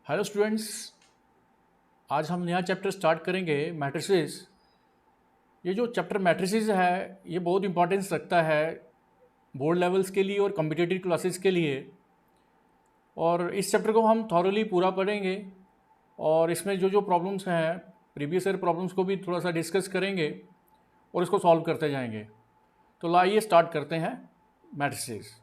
Hello students, आज हम नया चैप्टर स्टार्ट करेंगे मैट्रिसेस। ये जो चैप्टर मैट्रिसेस है ये बहुत इंपॉर्टेंस रखता है बोर्ड लेवल्स के लिए और कम्पिटिटिव क्लासेस के लिए। और इस चैप्टर को हम थॉरली पूरा पढ़ेंगे और इसमें जो जो प्रॉब्लम्स हैं प्रीवियस ईयर प्रॉब्लम्स को भी थोड़ा सा डिस्कस करेंगे और इसको सॉल्व करते जाएंगे। तो लाइए स्टार्ट करते हैं मैट्रिसेस।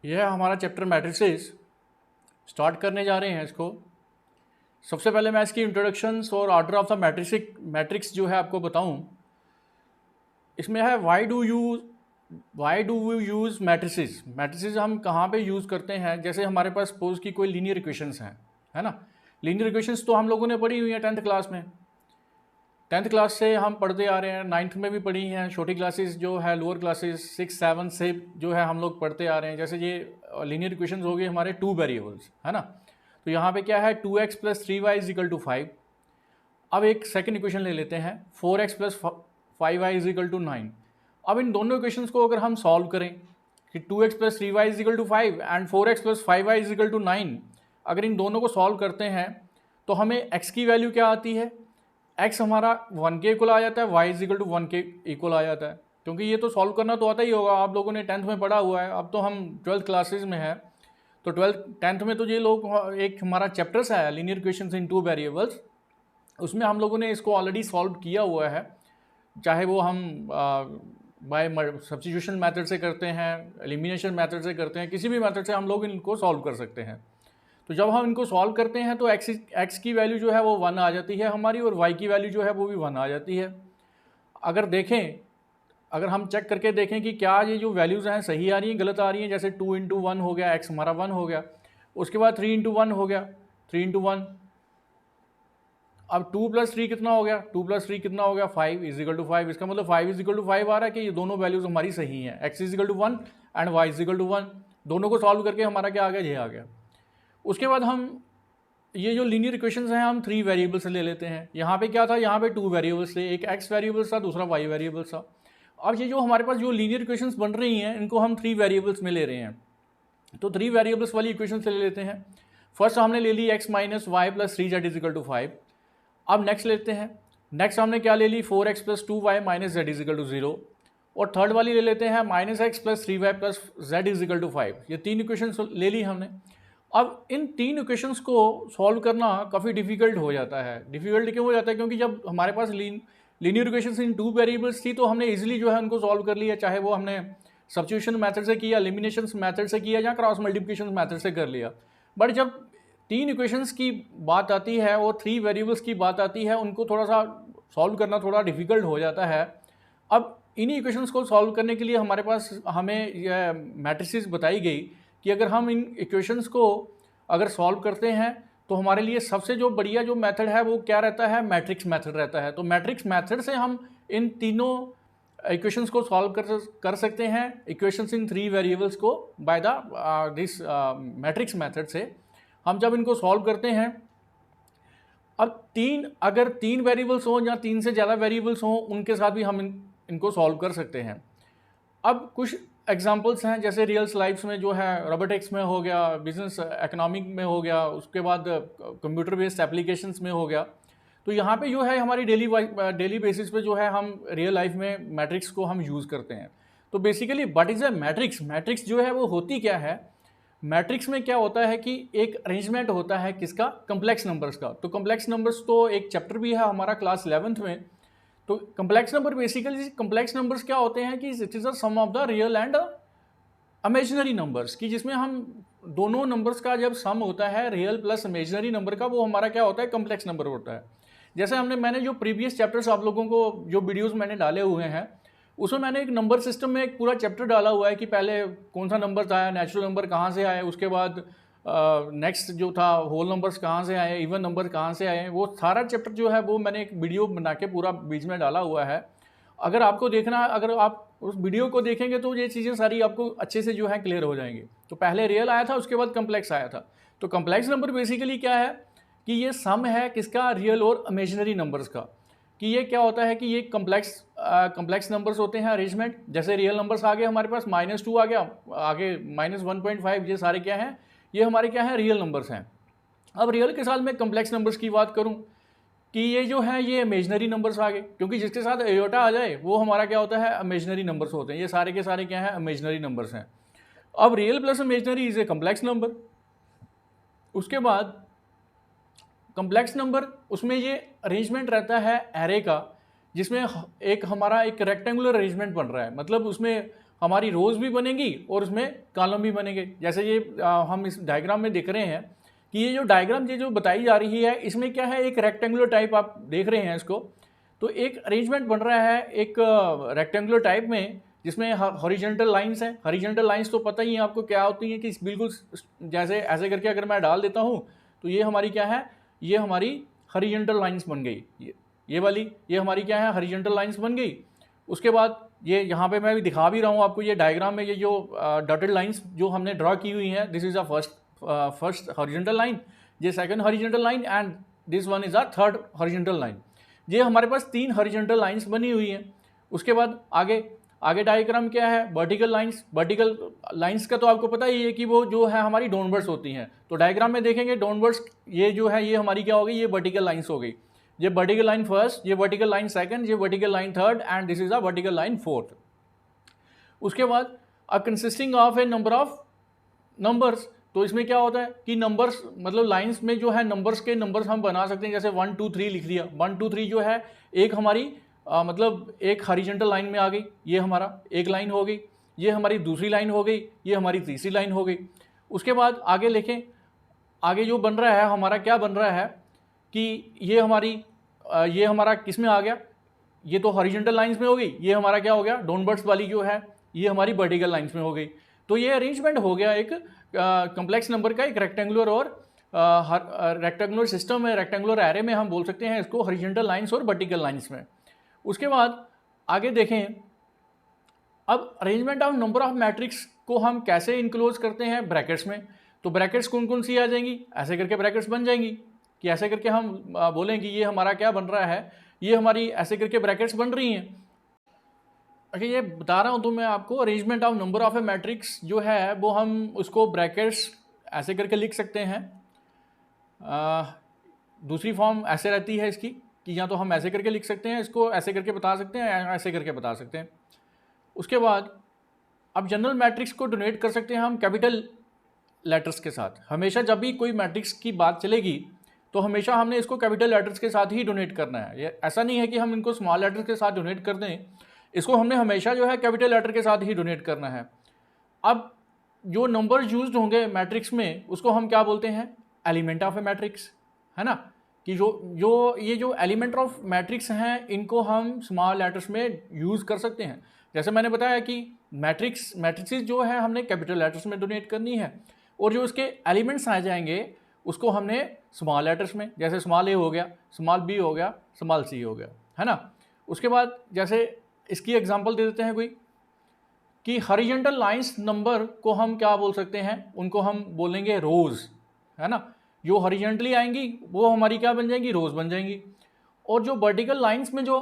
यह है हमारा चैप्टर मैट्रिसेस। स्टार्ट करने जा रहे हैं इसको। सबसे पहले मैं इसकी इंट्रोडक्शंस और ऑर्डर ऑफ द मैट्रिक्स जो है आपको बताऊं। इसमें है why do we use matrices. Matrices हम कहाँ पे यूज़ करते हैं? जैसे हमारे पास सपोज की कोई लीनियर इक्वेशंस हैं, है ना। लीनियर इक्वेशंस तो हम लोगों ने पढ़ी हुई हैं 10th क्लास में। 10th क्लास से हम पढ़ते आ रहे हैं, 9th में भी पढ़ी हैं, छोटी क्लासेस जो है लोअर क्लासेस 6 7 से जो है हम लोग पढ़ते आ रहे हैं। जैसे ये लीनियर इक्वेशंस हो गए हमारे 2 वेरिएबल्स, है ना। तो यहाँ पे क्या है 2x + 3y = 5। अब एक सेकंड इक्वेशन ले लेते हैं 4x + 5y = 9। अब इन दोनों इक्वेशंस को अगर हम सॉल्व करें कि 2x + 3y = 5 and 4x + 5y = 9, अगर इन दोनों को सॉल्व करते हैं तो हमें x की वैल्यू क्या आती है? x हमारा 1 के इक्वल आ जाता है, y = 1 के इक्वल आ जाता है। क्योंकि ये तो सॉल्व करना तो आता ही होगा, आप लोगों ने 10th में पढ़ा हुआ है। अब तो हम 12th क्लासेज में है, तो 10th में तो ये लोग एक हमारा चैप्टर्स है लीनियर इक्वेशंस इन 2 वेरिएबल्स, उसमें हम लोगों ने इसको ऑलरेडी सॉल्व किया हुआ है। चाहे वो हम बाय सब्स्टिट्यूशन मेथड से करते हैं, एलिमिनेशन मेथड से करते हैं, किसी भी मेथड से हम लोग इनको सॉल्व कर सकते हैं। तो जब हम इनको सॉल्व करते हैं तो x की वैल्यू जो है वो 1 आ जाती है हमारी, और y की वैल्यू जो है वो भी 1 आ जाती है। अगर हम चेक करके देखें कि क्या ये जो वैल्यूज़ हैं सही आ रही हैं, गलत आ रही हैं। जैसे 2 × 1 हो गया, x हमारा 1 हो गया। उसके बाद 3 × 1 हो गया, 3 × 1। अब 2 + 3 कितना हो गया? 2 + 3 कितना हो गया? 5 = 5। इसका मतलब 5 = 5 आ रहा है कि ये दोनों वैल्यूज़ हमारी सही हैं। x = 1 and y = 1। दोनों को सॉल्व करके हमारा क्या आ गया? ये आ गया। उसके बाद हम ये जो लीनियर इक्वेशंस हैं हम 3 वेरिएबल से ले लेते हैं। यहाँ पे क्या था? यहाँ पे 2 वेरिएबल्स थे, एक x वेरिएबल्स था, दूसरा y वेरिएबल्स था। अब ये जो हमारे पास जो लीनियर इक्वेशंस बन रही हैं इनको हम 3 वेरिएबल्स में ले रहे हैं। तो 3 वेरिएबल्स वाली इक्वेशन से ले लेते हैं। फर्स्ट हमने ले ली x - y + 3z = 5। अब नेक्स्ट लेते हैं। नेक्स्ट हमने क्या ले ली? 4x + 2y - z = 0। और थर्ड वाली ले लेते हैं -x + 3y + z = 5। ये 3 इक्वेशन ले ली हमने। अब इन 3 इक्वेशंस को सॉल्व करना काफ़ी डिफिकल्ट हो जाता है। डिफिकल्ट क्यों हो जाता है? क्योंकि जब हमारे पास लीनियर इक्वेशंस इन 2 वेरिएबल्स थी तो हमने इजीली जो है उनको सॉल्व कर लिया, चाहे वो हमने सब्स्टिट्यूशन मेथड से किया, एलिमिनेशन मेथड से किया, या क्रॉस मल्टीप्लिकेशन मेथड से कर लिया। बट जब 3 इक्वेशंस की बात आती है और 3 वेरिएबल्स की बात आती है, उनको थोड़ा सा सॉल्व करना थोड़ा डिफिकल्ट हो जाता है। अब इन्हीं इक्वेशंस को सॉल्व करने के लिए हमारे पास हमें यह मैट्रिसेस बताई गई कि अगर हम इन इक्वेशंस को अगर सॉल्व करते हैं तो हमारे लिए सबसे जो बढ़िया जो मेथड है वो क्या रहता है? मैट्रिक्स मेथड रहता है। तो मैट्रिक्स मेथड से हम इन तीनों इक्वेशंस को सॉल्व कर सकते हैं, इक्वेशंस इन 3 वेरिएबल्स को by the this matrix method से हम जब इनको सॉल्व करते हैं। अब अगर 3 वेरिएबल्स हों या 3 से ज़्यादा वेरिएबल्स हों, उनके साथ भी हम इनको सॉल्व कर सकते हैं। अब कुछ एग्जांपल्स हैं, जैसे रियल लाइफ्स में जो है रोबोटिक्स में हो गया, बिजनेस इकोनॉमिक में हो गया, उसके बाद कंप्यूटर बेस्ड एप्लीकेशंस में हो गया। तो यहाँ पे जो है हमारी डेली बेसिस पे जो है हम रियल लाइफ में मैट्रिक्स को हम यूज़ करते हैं। तो basically what is a matrix? Matrix जो है वो होती क्या है? मैट्रिक्स में क्या होता है कि एक अरेंजमेंट होता है किसका? कम्प्लेक्स नंबर्स का। तो कम्प्लेक्स नंबर्स तो एक चैप्टर भी है हमारा क्लास 11th में। तो complex number basically complex numbers क्या होते हैं कि it is a sum of the real and imaginary numbers, की जिसमें हम दोनों नंबर्स का जब सम होता है रियल प्लस इमेजिनरी नंबर का, वो हमारा क्या होता है? कम्प्लेक्स नंबर होता है। जैसे मैंने जो प्रीवियस चैप्टर्स आप लोगों को जो वीडियोस मैंने डाले हुए हैं उसमें मैंने एक नंबर सिस्टम में एक पूरा चैप्टर डाला हुआ है कि पहले कौन सा नंबर आया, नेचुरल नंबर कहाँ से आए, उसके बाद नेक्स्ट जो था होल नंबर्स कहाँ से आए, इवन नंबर कहाँ से आए। वो सारा चैप्टर जो है वो मैंने एक वीडियो बना के पूरा बीच में डाला हुआ है। अगर आपको देखना है, अगर आप उस वीडियो को देखेंगे तो ये चीज़ें सारी आपको अच्छे से जो है क्लियर हो जाएंगी। तो पहले रियल आया था, उसके बाद कम्प्लेक्स आया था। तो कम्प्लेक्स नंबर बेसिकली क्या है कि ये सम है किसका, रियल और इमेजिनरी नंबर्स का। कि ये क्या होता है कि ये कम्प्लेक्स नंबर्स होते हैं अरेंजमेंट, जैसे रियल नंबर्स आ गए हमारे पास -2 आ गया, आगे -1.5, ये सारे क्या हैं, ये हमारे क्या हैं, रियल नंबर्स हैं। अब रियल के साथ मैं कम्प्लेक्स नंबर्स की बात करूं कि ये जो है ये इमेजनरी नंबर्स आ गए, क्योंकि जिसके साथ एयोटा आ जाए वो हमारा क्या होता है, इमेजनरी नंबर्स होते हैं। ये सारे के सारे क्या है, इमेजनरी नंबर्स हैं। अब real plus imaginary is a complex number. उसके बाद कम्प्लेक्स नंबर, उसमें ये अरेंजमेंट रहता है एरे का, जिसमें एक हमारा एक रेक्टेंगुलर अरेंजमेंट बन रहा है, मतलब उसमें हमारी रोज भी बनेंगी और उसमें कॉलम भी बनेंगे। जैसे ये हम इस डायग्राम में देख रहे हैं कि ये जो डायग्राम ये जो बताई जा रही है, इसमें क्या है, एक रेक्टेंगुलर टाइप आप देख रहे हैं इसको, तो एक अरेंजमेंट बन रहा है एक रेक्टेंगुलर टाइप में, जिसमें हॉरिजॉन्टल लाइंस हैं। हॉरिजॉन्टल लाइंस तो पता ही है आपको क्या होती हैं, कि बिल्कुल जैसे ऐसे करके अगर मैं डाल देता हूँ तो ये हमारी क्या है, ये हमारी हॉरिजॉन्टल लाइंस बन गई। ये वाली ये हमारी क्या है, हॉरिजॉन्टल लाइंस बन गई। उसके बाद ये यहाँ पे मैं भी दिखा भी रहा हूँ आपको, ये डायग्राम में ये जो डॉटेड लाइंस जो हमने ड्रॉ की हुई हैं, this is a first horizontal line, ये second horizontal line, and this one is a third horizontal line. ये हमारे पास 3 हॉरिजॉन्टल लाइंस बनी हुई हैं। उसके बाद आगे डायग्राम क्या है, वर्टिकल लाइंस। वर्टिकल लाइंस का तो आपको पता ही है कि वो जो है हमारी डाउनवर्ड्स होती हैं। तो डायग्राम में देखेंगे डाउनवर्ड्स, ये जो है ये हमारी क्या हो गई, ये वर्टिकल लाइंस हो गई। ये वर्टिकल लाइन फर्स्ट, ये वर्टिकल लाइन सेकंड, ये vertical line third, and this is a vertical line fourth. उसके बाद अब consisting of A number of numbers, तो इसमें क्या होता है कि नंबर्स मतलब लाइंस में जो है नंबर्स के नंबर्स हम बना सकते हैं। जैसे 1 2 3 लिख दिया, 1 2 3 जो है एक हमारी मतलब एक हॉरिजॉन्टल लाइन में आ गई, ये हमारा एक लाइन हो गई, ये हमारी दूसरी लाइन हो गई, ये हमारी तीसरी लाइन हो गई। उसके बाद आगे लिखें, आगे जो बन रहा है हमारा क्या बन रहा है कि ये हमारा किस में आ गया, ये तो हॉरिजॉन्टल लाइंस में हो गई, ये हमारा क्या हो गया, डाउनवर्ड्स वाली जो है ये हमारी वर्टिकल लाइंस में हो गई। तो ये अरेंजमेंट हो गया एक कम्प्लेक्स नंबर का, एक रेक्टेंगुलर और रेक्टेंगुलर सिस्टम है, रेक्टेंगुलर एरे में हम बोल सकते हैं इसको हॉरिजॉन्टल लाइंस और वर्टिकल लाइंस में। उसके बाद आगे देखें, अब arrangement of number of matrix को हम कैसे इनक्लोज करते हैं ब्रैकेट्स में। तो ब्रैकेट्स कौन कौन सी आ जाएंगी, ऐसे करके ब्रैकेट्स बन जाएंगी, कि ऐसे करके हम बोलें कि ये हमारा क्या बन रहा है, ये हमारी ऐसे करके ब्रैकेट्स बन रही हैं। अच्छा, ये बता रहा हूँ तो मैं आपको, arrangement of number of a matrix जो है वो हम उसको ब्रैकेट्स ऐसे करके लिख सकते हैं। दूसरी फॉर्म ऐसे रहती है इसकी कि या तो हम ऐसे करके लिख सकते हैं, इसको ऐसे करके बता सकते हैं, ऐसे करके बता सकते हैं। उसके बाद अब जनरल मैट्रिक्स को डोनेट कर सकते हैं हम कैपिटल लेटर्स के साथ। हमेशा जब भी कोई मैट्रिक्स की बात चलेगी तो हमेशा हमने इसको कैपिटल लेटर्स के साथ ही डोनेट करना है। ये ऐसा नहीं है कि हम इनको स्मॉल लेटर्स के साथ डोनेट कर दें, इसको हमने हमेशा जो है कैपिटल लेटर के साथ ही डोनेट करना है। अब जो नंबर यूज्ड होंगे मैट्रिक्स में उसको हम क्या बोलते हैं, एलिमेंट ऑफ ए मैट्रिक्स, है ना। कि ये जो एलिमेंट ऑफ मैट्रिक्स हैं इनको हम स्मॉल लेटर्स में यूज़ कर सकते हैं। जैसे मैंने बताया कि मैट्रिक्स जो है हमने कैपिटल लेटर्स में डोनेट करनी है, और जो उसके एलिमेंट्स आ जाएंगे उसको हमने स्मॉल लेटर्स में, जैसे स्मॉल ए हो गया, स्मॉल बी हो गया, स्मॉल सी हो गया, है ना। उसके बाद जैसे इसकी एग्जांपल दे देते हैं कोई, कि हॉरिजॉन्टल लाइंस नंबर को हम क्या बोल सकते हैं, उनको हम बोलेंगे रोज, है ना। जो हॉरिजॉन्टली आएंगी वो हमारी क्या बन जाएंगी, रोज बन जाएंगी। और जो वर्टिकल लाइंस में जो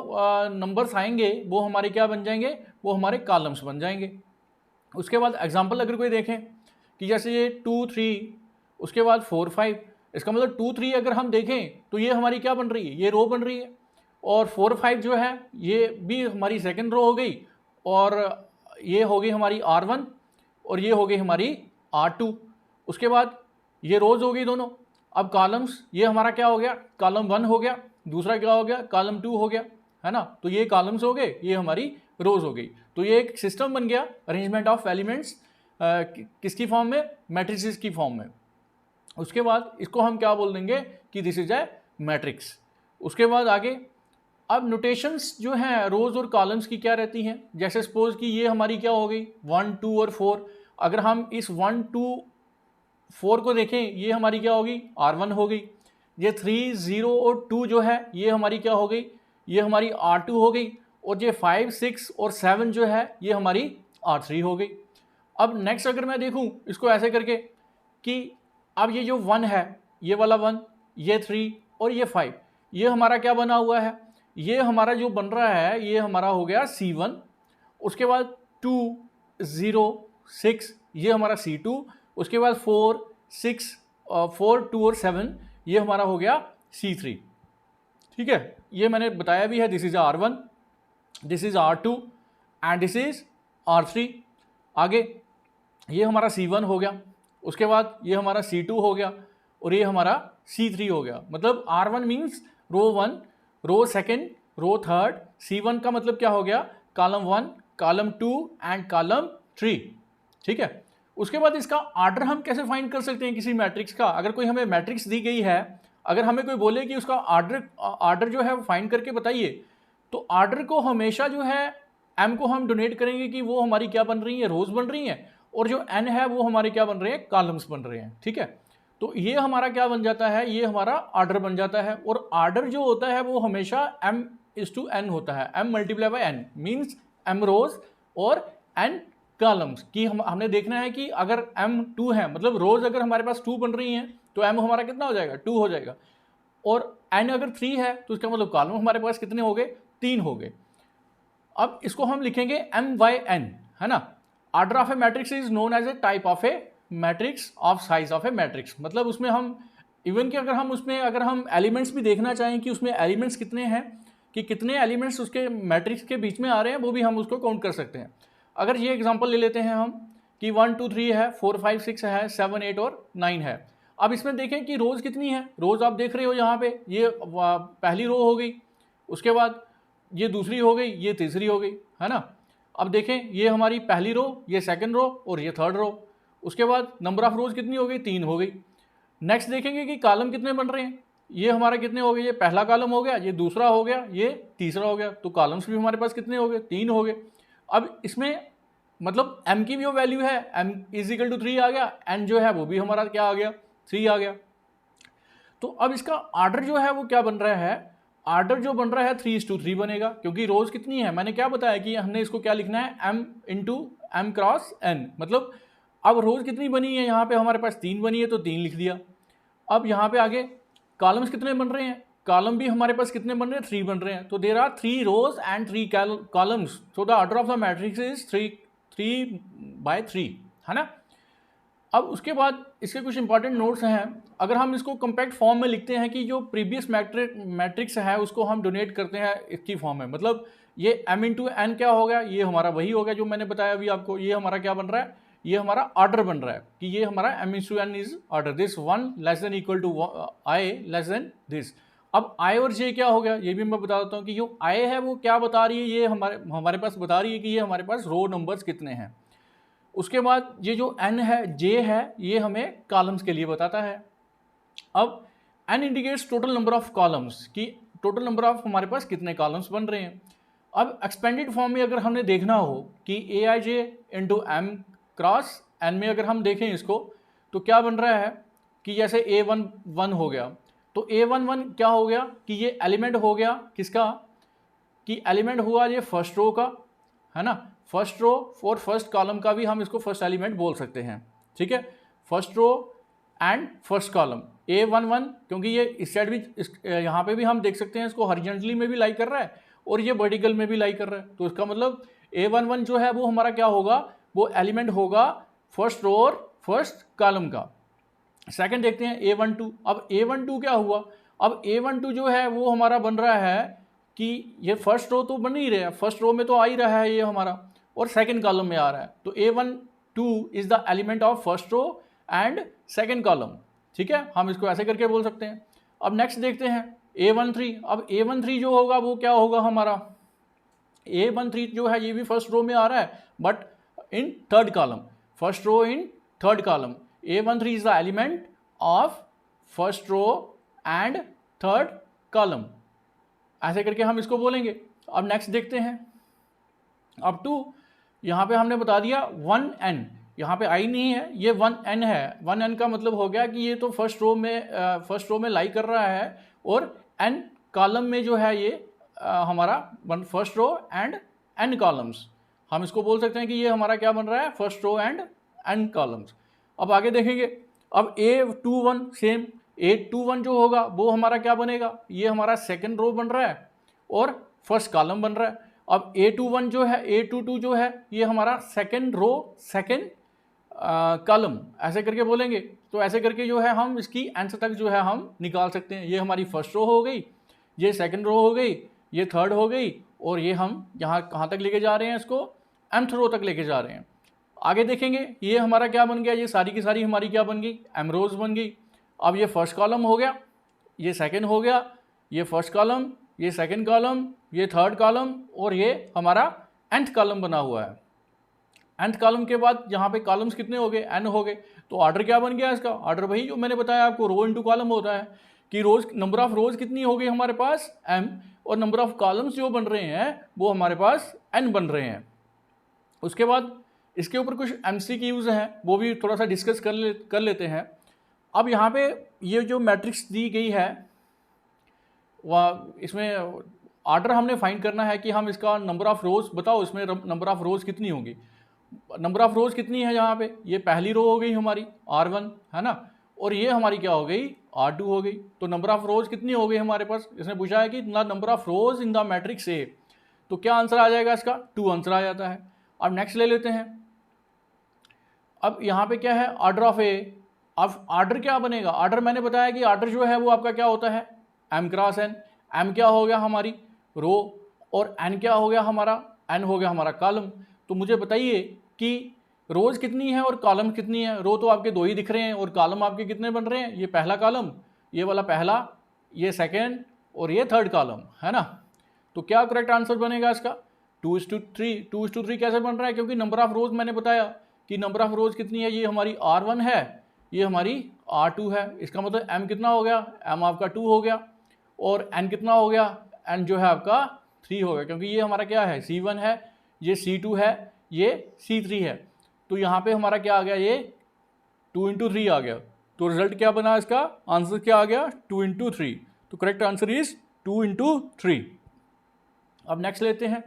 नंबर्स आएंगे वो हमारे क्या बन जाएंगे, वो हमारे कॉलम्स बन जाएंगे। उसके बाद एग्जांपल अगर कोई देखें कि जैसे ये 2 3, उसके बाद 4 5, इसका मतलब 2 3 अगर हम देखें तो ये हमारी क्या बन रही है, ये रो बन रही है। और 4 5 जो है ये भी हमारी सेकंड रो हो गई, और ये हो गई हमारी R1, और ये हो गई हमारी R2। उसके बाद ये रोज हो गई दोनों। अब कॉलम्स, ये हमारा क्या हो गया, कॉलम 1 हो गया, दूसरा क्या हो गया, कॉलम 2 हो गया, है ना। तो ये कॉलम्स हो गए, ये हमारी रोज हो गई। तो ये एक सिस्टम बन गया अरेंजमेंट ऑफ एलिमेंट्स, किसकी फॉर्म में, मैट्रिसेस की फॉर्म में। उसके बाद इसको हम क्या बोल देंगे कि दिस इज ए मैट्रिक्स। उसके बाद आगे अब नोटेशंस जो हैं रोज और कॉलम्स की क्या रहती हैं। जैसे सपोज कि ये हमारी क्या हो गई 1 2 और 4, अगर हम इस 1 2 4 को देखें, ये हमारी क्या होगी, R1 हो गई। ये 3 0 और 2 जो है ये हमारी क्या हो गई, ये हमारी R2 हो गई। और ये 5 6 और 7 जो है ये हमारी R3 हो गई। अब नेक्स्ट अगर मैं देखूं इसको ऐसे करके कि अब ये जो 1 है, ये वाला 1, ये 3 और ये 5। ये हमारा क्या बना हुआ है, ये हमारा जो बन रहा है ये हमारा हो गया C1। उसके बाद 2 0 6 ये हमारा C2। उसके बाद 4 6 4 2 और 7 ये हमारा हो गया C3। ठीक है, ये मैंने बताया भी है, this is R1, this is R2 and this is R3। आगे ये हमारा C1 हो गया, उसके बाद ये हमारा C2 हो गया और ये हमारा C3 हो गया। मतलब R1 मीन्स रो 1, रो 2, रो 3, C1 का मतलब क्या हो गया, कॉलम 1, कॉलम 2 एंड कॉलम 3। ठीक है, उसके बाद इसका आर्डर हम कैसे फाइंड कर सकते हैं किसी मैट्रिक्स का। अगर कोई हमें मैट्रिक्स दी गई है, अगर हमें कोई बोले कि उसका आर्डर जो है फाइंड करके बताइए, तो आर्डर को हमेशा जो है एम को हम डोनेट करेंगे कि वो हमारी क्या बन रही है, रोज बन रही हैं, और जो एन है वो हमारे क्या बन रहे हैं, कॉलम्स बन रहे हैं। ठीक है, तो ये हमारा क्या बन जाता है, ये हमारा आर्डर बन जाता है। और आर्डर जो होता है वो हमेशा m/n होता है, m multiply by n means m रोज और n कॉलम्स की। हमने देखना है कि अगर m 2 है, मतलब रोज अगर हमारे पास 2 बन रही हैं तो m हमारा कितना हो जाएगा, 2 हो जाएगा। और n अगर 3 है तो इसका मतलब कॉलम हमारे पास कितने हो गए, 3 हो गए। अब इसको हम लिखेंगे m/n, है ना। Order of a matrix is known as a type of a matrix of size of a matrix. मतलब उसमें हम इवन कि अगर हम एलिमेंट्स भी देखना चाहें कि उसमें एलिमेंट्स कितने हैं, कि कितने एलिमेंट्स उसके मैट्रिक्स के बीच में आ रहे हैं, वो भी हम उसको काउंट कर सकते हैं। अगर ये एग्जांपल ले लेते हैं हम कि 1 2 3 है, 4 5 6 है, 7 8 और 9 है। अब इसमें देखें कि रोज कितनी है। रोज आप देख रहे हो यहाँ पे, ये पहली रो हो गई, उसके बाद ये दूसरी हो गई, ये तीसरी हो गई, है ना। अब देखें ये हमारी पहली रो, ये सेकंड रो और ये थर्ड रो। उसके बाद नंबर ऑफ रोज कितनी हो गई, 3 हो गई। नेक्स्ट देखेंगे कि कॉलम कितने बन रहे हैं। ये हमारा कितने हो गए, ये पहला कॉलम हो गया, ये दूसरा हो गया, ये तीसरा हो गया। तो कॉलम्स भी हमारे पास कितने हो गए, 3 हो गए। अब इसमें मतलब m की भी वो वैल्यू है, m इजिकल टू 3 आ गया, n जो है वो भी हमारा क्या आ गया, 3 आ गया। तो अब इसका आर्डर जो है वो क्या बन रहा है, आर्डर जो बन रहा है 3:3 बनेगा, क्योंकि रोज कितनी है, मैंने क्या बताया कि हमने इसको क्या लिखना है, m into m cross n। मतलब अब रोज कितनी बनी है, यहाँ पे हमारे पास 3 बनी है तो 3 लिख दिया। अब यहाँ पे आगे कॉलम्स कितने बन रहे हैं, कॉलम भी हमारे पास कितने बन रहे हैं, 3 बन रहे हैं। तो there are 3 rows and 3 columns, so the order of the matrix is 3/3, है ना। अब उसके बाद इसके कुछ इंपॉर्टेंट नोट्स हैं। अगर हम इसको कम्पैक्ट फॉर्म में लिखते हैं कि जो प्रीवियस मैट्रिक्स है उसको हम डोनेट करते हैं इसकी फॉर्म में, मतलब ये m इंटू एन क्या हो गया, ये हमारा वही हो गया जो मैंने बताया अभी आपको। ये हमारा क्या बन रहा है, ये हमारा ऑर्डर बन रहा है कि ये हमारा m into n is order, this 1 less than equal to i less than this. अब i और j क्या हो गया, ये भी मैं बता देता हूँ कि जो i है वो क्या बता रही है, ये हमारे पास बता रही है कि ये हमारे पास रो नंबर्स कितने हैं। उसके बाद ये जो n है, j है, ये हमें कॉलम्स के लिए बताता है। अब n indicates total number of columns, कि टोटल नंबर ऑफ हमारे पास कितने कॉलम्स बन रहे हैं। अब एक्सपेंडेड फॉर्म में अगर हमने देखना हो कि aij into m cross n में अगर हम देखें इसको, तो क्या बन रहा है कि जैसे a11 हो गया, तो a11 क्या हो गया कि ये एलिमेंट हो गया किसका, कि एलिमेंट हुआ ये फर्स्ट रो का, है ना। फर्स्ट रो और फर्स्ट कॉलम का भी हम इसको फर्स्ट एलिमेंट बोल सकते हैं। ठीक है, first row and first column a11, क्योंकि ये इस साइड भी यहाँ पे भी हम देख सकते हैं इसको हॉरिजॉन्टली में भी लाई कर रहा है और ये वर्टिकल में भी लाई कर रहा है। तो इसका मतलब a11 जो है वो हमारा क्या होगा, वो एलिमेंट होगा फर्स्ट रो और फर्स्ट कॉलम का। सेकंड देखते हैं a12। अब a12 क्या हुआ, अब a12 जो है वो हमारा बन रहा है कि ये फर्स्ट रो तो बन ही रहा है, फर्स्ट रो में तो आ ही रहा है ये हमारा, और सेकंड कॉलम में आ रहा है। तो a12 is the element of first row and second column. ठीक है, हम इसको ऐसे करके बोल सकते हैं। अब नेक्स्ट देखते हैं a13। अब a13 जो होगा वो क्या होगा हमारा, a13 जो है ये भी फर्स्ट रो में आ रहा है but in third column, first row in third column. a13 is the element of first row and third column, ऐसे करके हम इसको बोलेंगे। अब नेक्स्ट देखते हैं, अब टू, यहाँ पे हमने बता दिया 1n, यहाँ पे i नहीं है, ये 1n है। 1n का मतलब हो गया कि ये तो फर्स्ट रो में लाई कर रहा है, और n कॉलम में जो है ये हमारा first row and n columns, हम इसको बोल सकते हैं कि ये हमारा क्या बन रहा है, first row and n columns. अब आगे देखेंगे, अब a21 सेम, A21 जो होगा वो हमारा क्या बनेगा, ये हमारा सेकंड रो बन रहा है और फर्स्ट कॉलम बन रहा है। अब A21 जो है, A22 जो है, ये हमारा सेकंड रो सेकंड कॉलम, ऐसे करके बोलेंगे। तो ऐसे करके जो है हम इसकी आंसर तक जो है हम निकाल सकते हैं। ये हमारी फर्स्ट रो हो गई, ये सेकंड रो हो गई, ये थर्ड हो गई, और ये हम यहाँ कहाँ तक लेके जा रहे हैं, इसको mth रो तक लेके जा रहे हैं। आगे देखेंगे ये हमारा क्या बन गया, ये सारी की सारी हमारी क्या बन गई, m रोज बन गई। अब ये फर्स्ट कॉलम हो गया, ये सेकंड हो गया, ये फर्स्ट कॉलम, ये सेकंड कॉलम, ये थर्ड कॉलम, और ये हमारा nth कॉलम बना हुआ है। nth कॉलम के बाद यहाँ पे कॉलम्स कितने हो गए, n हो गए। तो ऑर्डर क्या बन गया इसका, ऑर्डर वही जो मैंने बताया आपको, रो इनटू कॉलम होता है कि रोज नंबर ऑफ रोज कितनी हो गई हमारे पास m, और नंबर ऑफ कॉलम्स जो बन रहे हैं वो हमारे पास n बन रहे हैं। उसके बाद इसके ऊपर कुछ MCQs हैं, वो भी थोड़ा सा डिस्कस कर लेते हैं। अब यहाँ पे ये जो मैट्रिक्स दी गई है वह, इसमें ऑर्डर हमने फाइंड करना है कि हम इसका नंबर ऑफ रोज बताओ, इसमें नंबर ऑफ रोज कितनी होंगी। नंबर ऑफ रोज कितनी है यहाँ पे, ये पहली रो हो गई हमारी R1, है ना, और ये हमारी क्या हो गई, R2 हो गई। तो नंबर ऑफ रोज कितनी हो गई हमारे पास, इसने पूछा है कि number of rose in the matrix A, तो क्या आंसर आ जाएगा इसका, 2 आंसर आ जाता है। अब नेक्स्ट ले लेते हैं। अब यहाँ पे क्या है, ऑर्डर ऑफ ए। अब ऑर्डर क्या बनेगा, ऑर्डर मैंने बताया कि ऑर्डर जो है वो आपका क्या होता है, m क्रॉस n। m क्या हो गया हमारी रो, और n क्या हो गया हमारा, n हो गया हमारा कॉलम। तो मुझे बताइए कि रोज कितनी है और कॉलम कितनी है। रो तो आपके दो ही दिख रहे हैं, और कॉलम आपके कितने बन रहे हैं, ये पहला कॉलम, ये वाला पहला, ये सेकेंड, और ये थर्ड कॉलम, है ना। तो क्या करेक्ट आंसर बनेगा इसका, 2:3। 2:3 कैसे बन रहा है, क्योंकि नंबर ऑफ रोज मैंने बताया कि नंबर ऑफ रोज कितनी है, ये हमारी R1 है, ये हमारी R2 है। इसका मतलब m कितना हो गया, m आपका 2 हो गया, और n कितना हो गया, n जो है आपका 3 हो गया, क्योंकि ये हमारा क्या है, C1 है, ये C2 है, ये C3 है। तो यहाँ पे हमारा क्या आ गया, ये 2 × 3 आ गया। तो रिजल्ट क्या बना, इसका आंसर क्या आ गया, 2 × 3। तो करेक्ट आंसर इज 2 × 3। अब नेक्स्ट लेते हैं।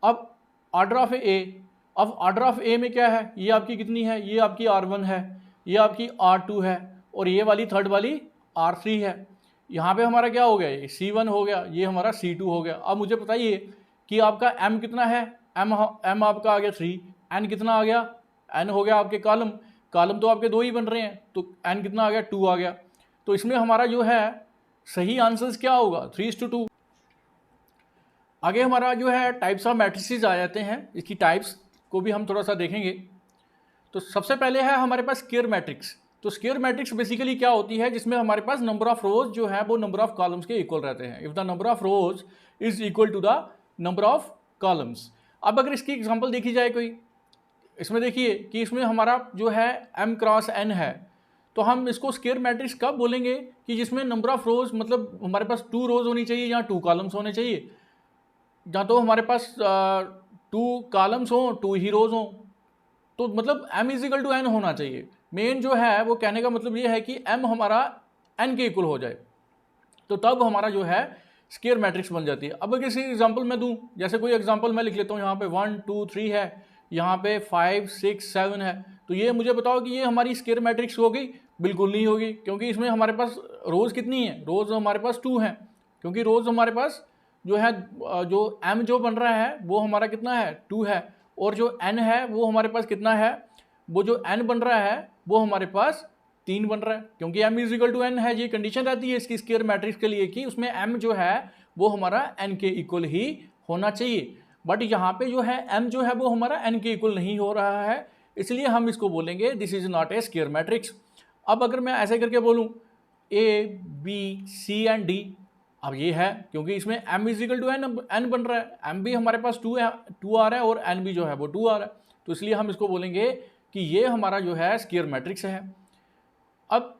अब ऑर्डर ऑफ ए। अब ऑर्डर ऑफ ए में क्या है, ये आपकी कितनी है, ये आपकी R1 है, ये आपकी R2 है, और ये वाली थर्ड वाली R3 है। यहाँ पे हमारा क्या हो गया, ये C1 हो गया, ये हमारा C2 हो गया। अब मुझे बताइए कि आपका m कितना है, m आपका आ गया 3, n कितना आ गया, n हो गया आपके कॉलम, कॉलम तो आपके दो ही बन रहे हैं, तो n कितना आ गया, 2 आ गया। तो इसमें हमारा जो है सही आंसर क्या होगा, 3:2। आगे हमारा जो है टाइप्स ऑफ मैट्रिसेस आ जाते हैं, इसकी टाइप्स को भी हम थोड़ा सा देखेंगे। तो सबसे पहले है हमारे पास स्क्वायर मैट्रिक्स। तो स्क्वायर मैट्रिक्स बेसिकली क्या होती है, जिसमें हमारे पास नंबर ऑफ रोज जो है वो नंबर ऑफ कॉलम्स के इक्वल रहते हैं। If the number of rows is equal to the number of columns. अब अगर इसकी एग्जांपल देखी जाए कोई, इसमें देखिए कि इसमें हमारा जो है m क्रॉस n है, तो हम इसको स्क्वायर मैट्रिक्स कब बोलेंगे कि जिसमें नंबर ऑफ रोज, मतलब हमारे पास 2 रोज होनी चाहिए या 2 कॉलम्स होने चाहिए, या तो हमारे पास 2 कॉलम्स हों, 2 ही रोज हों। तो मतलब m = n होना चाहिए। मेन जो है वो कहने का मतलब ये है कि m हमारा n के इक्वल हो जाए, तो तब हमारा जो है स्क्वायर मैट्रिक्स बन जाती है। अब अगर किसी एग्जांपल मैं दूं, जैसे कोई एग्जांपल मैं लिख लेता हूँ, यहाँ पे 1 2 3 है, यहाँ पे 5 6 7 है, तो ये मुझे बताओ कि ये हमारी स्क्वायर मैट्रिक्स होगी, बिल्कुल नहीं होगी, क्योंकि इसमें हमारे पास रोज कितनी है, रोज हमारे पास 2 हैं, क्योंकि रोज हमारे पास जो है जो m जो बन रहा है वो हमारा कितना है, 2 है, और जो n है वो हमारे पास कितना है, वो जो n बन रहा है वो हमारे पास 3 बन रहा है, क्योंकि m = n है। ये कंडीशन रहती है इसकी स्क्वायर मैट्रिक्स के लिए कि उसमें m जो है वो हमारा n के इक्वल ही होना चाहिए। बट यहाँ पे जो है m जो है वो हमारा n के इक्वल नहीं हो रहा है, इसलिए हम इसको बोलेंगे this is not a square matrix. अब अगर मैं ऐसे करके बोलूँ A B C and D, अब ये है क्योंकि इसमें m = n बन रहा है, m भी हमारे पास 2 आ रहा है और n भी जो है वो 2 आ रहा है, तो इसलिए हम इसको बोलेंगे कि ये हमारा जो है स्क्वायर मैट्रिक्स है। अब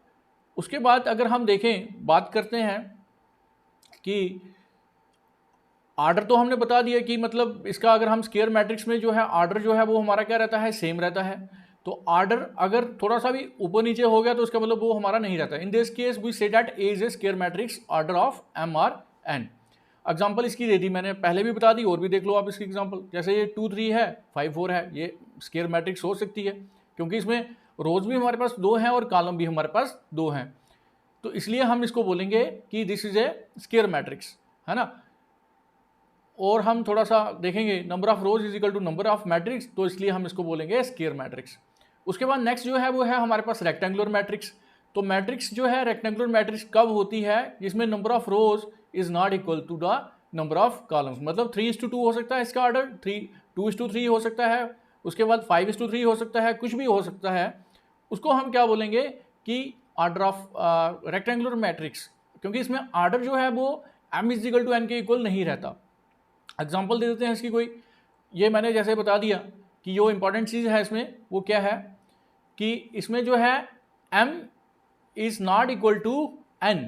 उसके बाद अगर हम देखें, बात करते हैं कि आर्डर तो हमने बता दिया कि मतलब इसका अगर हम स्क्वायर मैट्रिक्स में जो है आर्डर जो है वो हमारा क्या रहता है, सेम रहता है। तो आर्डर अगर थोड़ा सा भी ऊपर नीचे हो गया तो उसका मतलब वो हमारा नहीं रहता। In this case we say that a is a square matrix order of m r n। Example इसकी दे दी मैंने, पहले भी बता दी, और भी देख लो आप इसकी एग्जाम्पल। जैसे ये 2 3 है, 5 4 है, ये स्क्वायर मैट्रिक्स हो सकती है क्योंकि इसमें रोज भी हमारे पास 2 हैं और कॉलम भी हमारे पास 2 हैं। तो इसलिए हम इसको बोलेंगे कि this is a square matrix, है ना। और हम थोड़ा सा देखेंगे number of rows is equal to number of matrix, तो इसलिए हम इसको बोलेंगे स्क्वायर मैट्रिक्स। उसके बाद नेक्स्ट जो है वो है हमारे पास रेक्टेंगुलर मैट्रिक्स। तो मैट्रिक्स जो है रेक्टेंगुलर मैट्रिक्स कब होती है, जिसमें number of rows is not equal to the number of columns. मतलब 3:2 हो सकता है इसका ऑर्डर, 2:3 हो सकता है, उसके बाद 5:3 हो सकता है, कुछ भी हो सकता है। उसको हम क्या बोलेंगे कि ऑर्डर ऑफ रेक्टेंगुलर मैट्रिक्स, क्योंकि इसमें ऑर्डर जो है वो m is equal to n के इक्वल नहीं रहता। एग्जाम्पल दे देते हैं इसकी कोई। ये मैंने जैसे बता दिया कि जो इंपॉर्टेंट चीज़ है इसमें वो क्या है कि इसमें जो है m is not equal to n।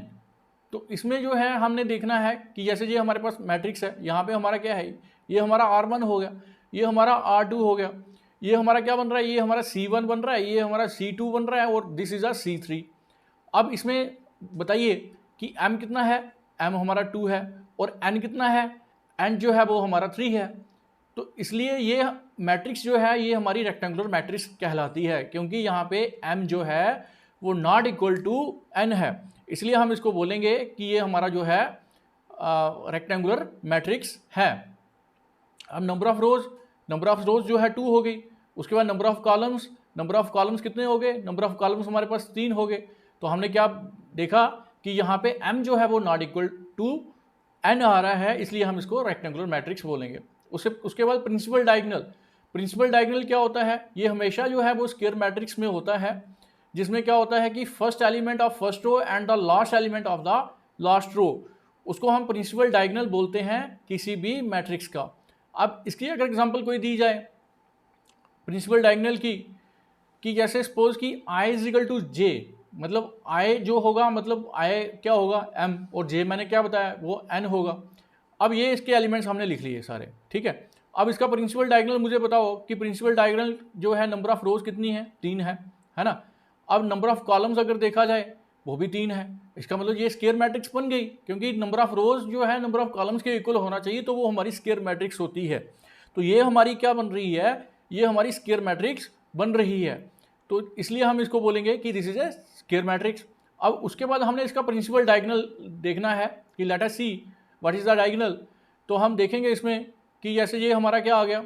तो इसमें जो है हमने देखना है कि जैसे ये हमारे पास मैट्रिक्स है, यहाँ पे हमारा क्या है, ये हमारा R1 हो गया, ये हमारा R2 हो गया, ये हमारा क्या बन रहा है, ये हमारा C1 बन रहा है, ये हमारा C2 बन रहा है और दिस इज अ C3। अब इसमें बताइए कि m कितना है, m हमारा 2 है और n कितना है, n जो है वो हमारा 3 है। तो इसलिए ये मैट्रिक्स जो है ये हमारी रेक्टेंगुलर मैट्रिक्स कहलाती है, क्योंकि यहाँ पे m जो है वो नॉट इक्वल टू n है, इसलिए हम इसको बोलेंगे कि ये हमारा जो है रेक्टेंगुलर मैट्रिक्स है। अब नंबर ऑफ रोज जो है 2 हो गई। उसके बाद नंबर ऑफ कॉलम्स कितने हो गए, नंबर ऑफ कॉलम्स हमारे पास 3 हो गए। तो हमने क्या देखा कि यहाँ पे m जो है वो नॉट इक्वल टू n आ रहा है, इसलिए हम इसको रेक्टेंगुलर मैट्रिक्स बोलेंगे। उसके बाद प्रिंसिपल डायगोनल क्या होता है, ये हमेशा जो है वो स्क्वायर मैट्रिक्स में होता है, जिसमें क्या होता है कि first element of first row and the last element of the last row, उसको हम प्रिंसिपल डायगोनल बोलते हैं किसी भी मैट्रिक्स का। अब इसकी अगर एग्जांपल कोई दी जाए प्रिंसिपल डायगोनल की, कि जैसे सपोज कि i is equal to j, मतलब i जो होगा मतलब i क्या होगा m, और j मैंने क्या बताया वो n होगा। अब ये इसके एलिमेंट्स हमने लिख लिए सारे, ठीक है। अब इसका प्रिंसिपल डायगोनल मुझे बताओ कि प्रिंसिपल डायगोनल जो है नंबर ऑफ रोज कितनी है, 3 है ना। अब नंबर ऑफ कॉलम्स अगर देखा जाए वो भी 3 है, इसका मतलब ये स्क्वायर मैट्रिक्स बन गई, क्योंकि नंबर ऑफ रोज जो है नंबर ऑफ कॉलम्स के इक्वल होना चाहिए, तो वो हमारी स्क्वायर मैट्रिक्स होती है। तो ये हमारी क्या बन रही है, ये हमारी स्क्वायर मैट्रिक्स बन रही है। तो इसलिए हम इसको बोलेंगे कि this is a square matrix. अब उसके बाद हमने इसका प्रिंसिपल डायगोनल देखना है कि let us see what is the diagonal. तो हम देखेंगे इसमें कि जैसे ये हमारा क्या आ गया,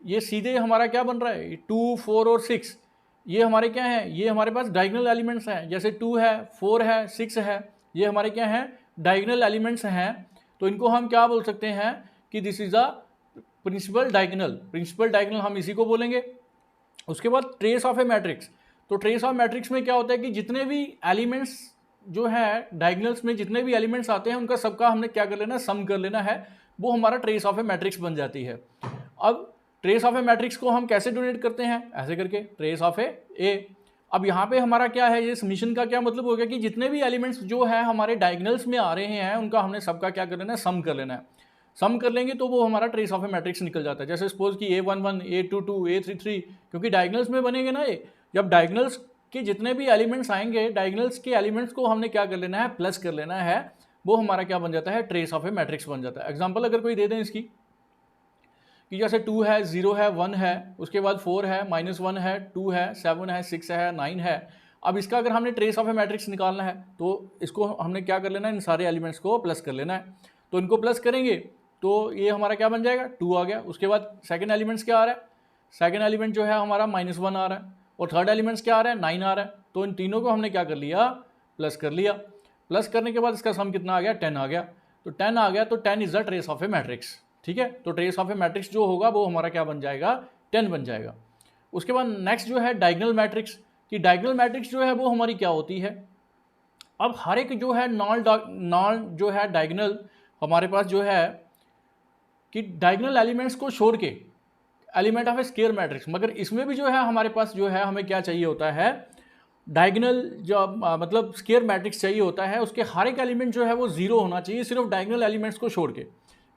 ये सीधे हमारा क्या बन रहा है 2, 4 और 6, ये हमारे क्या है, ये हमारे पास डायगोनल एलिमेंट्स हैं। जैसे 2 है, 4 है, 6 है, ये हमारे क्या हैं, डायगोनल एलिमेंट्स हैं। तो इनको हम क्या बोल सकते हैं कि this is the principal diagonal हम इसी को बोलेंगे। उसके बाद ट्रेस ऑफ ए मैट्रिक्स। तो ट्रेस ऑफ मैट्रिक्स में क्या होता है कि जितने भी एलिमेंट्स जो है डायगोनल्स में जितने भी एलिमेंट्स आते हैं उनका सबका हमने क्या कर लेना, सम कर लेना है, वो हमारा ट्रेस ऑफ ए मैट्रिक्स बन जाती है। अब ट्रेस ऑफ ए मैट्रिक्स को हम कैसे डोनेट करते हैं, ऐसे करके ट्रेस ऑफ ए। अब यहाँ पे हमारा क्या है, ये समीशन का क्या मतलब हो गया कि जितने भी एलिमेंट्स जो है हमारे डायगोनल्स में आ रहे हैं उनका हमने सबका क्या कर लेना है, सम कर लेना है। सम कर लेंगे तो वो हमारा ट्रेस ऑफ ए मैट्रिक्स निकल जाता है। जैसे सपोज कि A11, A22, A33, क्योंकि डायगोनल्स में बनेंगे ना ये, जब डायगोनल्स के जितने भी एलिमेंट्स आएंगे डायगोनल्स के एलिमेंट्स को हमने क्या कर लेना है, प्लस कर लेना है, वो हमारा क्या बन जाता है, ट्रेस ऑफ ए मैट्रिक्स बन जाता है। एग्जाम्पल अगर कोई दे दें इसकी कि जैसे 2 है, 0 है, 1 है, उसके बाद 4 है, -1 है, 2 है, 7 है, 6 है, 9 है। अब इसका अगर हमने ट्रेस ऑफ ए मैट्रिक्स निकालना है तो इसको हमने क्या कर लेना है, इन सारे एलिमेंट्स को प्लस कर लेना है। तो इनको प्लस करेंगे तो ये हमारा क्या बन जाएगा, 2 आ गया। उसके बाद सेकंड एलिमेंट्स क्या आ रहा है, सेकंड एलिमेंट जो है हमारा -1 आ रहा है, और थर्ड एलिमेंट्स क्या आ रहा है, 9 आ रहा है। तो इन तीनों को हमने क्या कर लिया, प्लस कर लिया। प्लस करने के बाद इसका सम कितना आ गया, 10 आ गया। तो 10 आ गया तो 10 is the trace of a matrix, ठीक है। तो ट्रेस ऑफ ए मैट्रिक्स जो होगा वो हमारा क्या बन जाएगा, 10 बन जाएगा। उसके बाद नेक्स्ट जो है डायगोनल मैट्रिक्स, कि डायगोनल मैट्रिक्स जो है वो हमारी क्या होती है। अब हर एक जो है नॉन जो है डायगोनल हमारे पास जो है कि डायगोनल एलिमेंट्स को छोड़ के element of A square matrix, मगर इसमें भी जो है हमारे पास जो है हमें क्या चाहिए होता है, डायगोनल जो मतलब स्क्वायर मैट्रिक्स चाहिए होता है, उसके हर एक एलिमेंट जो है वो 0 होना चाहिए, सिर्फ डायगोनल एलिमेंट्स को छोड़ के,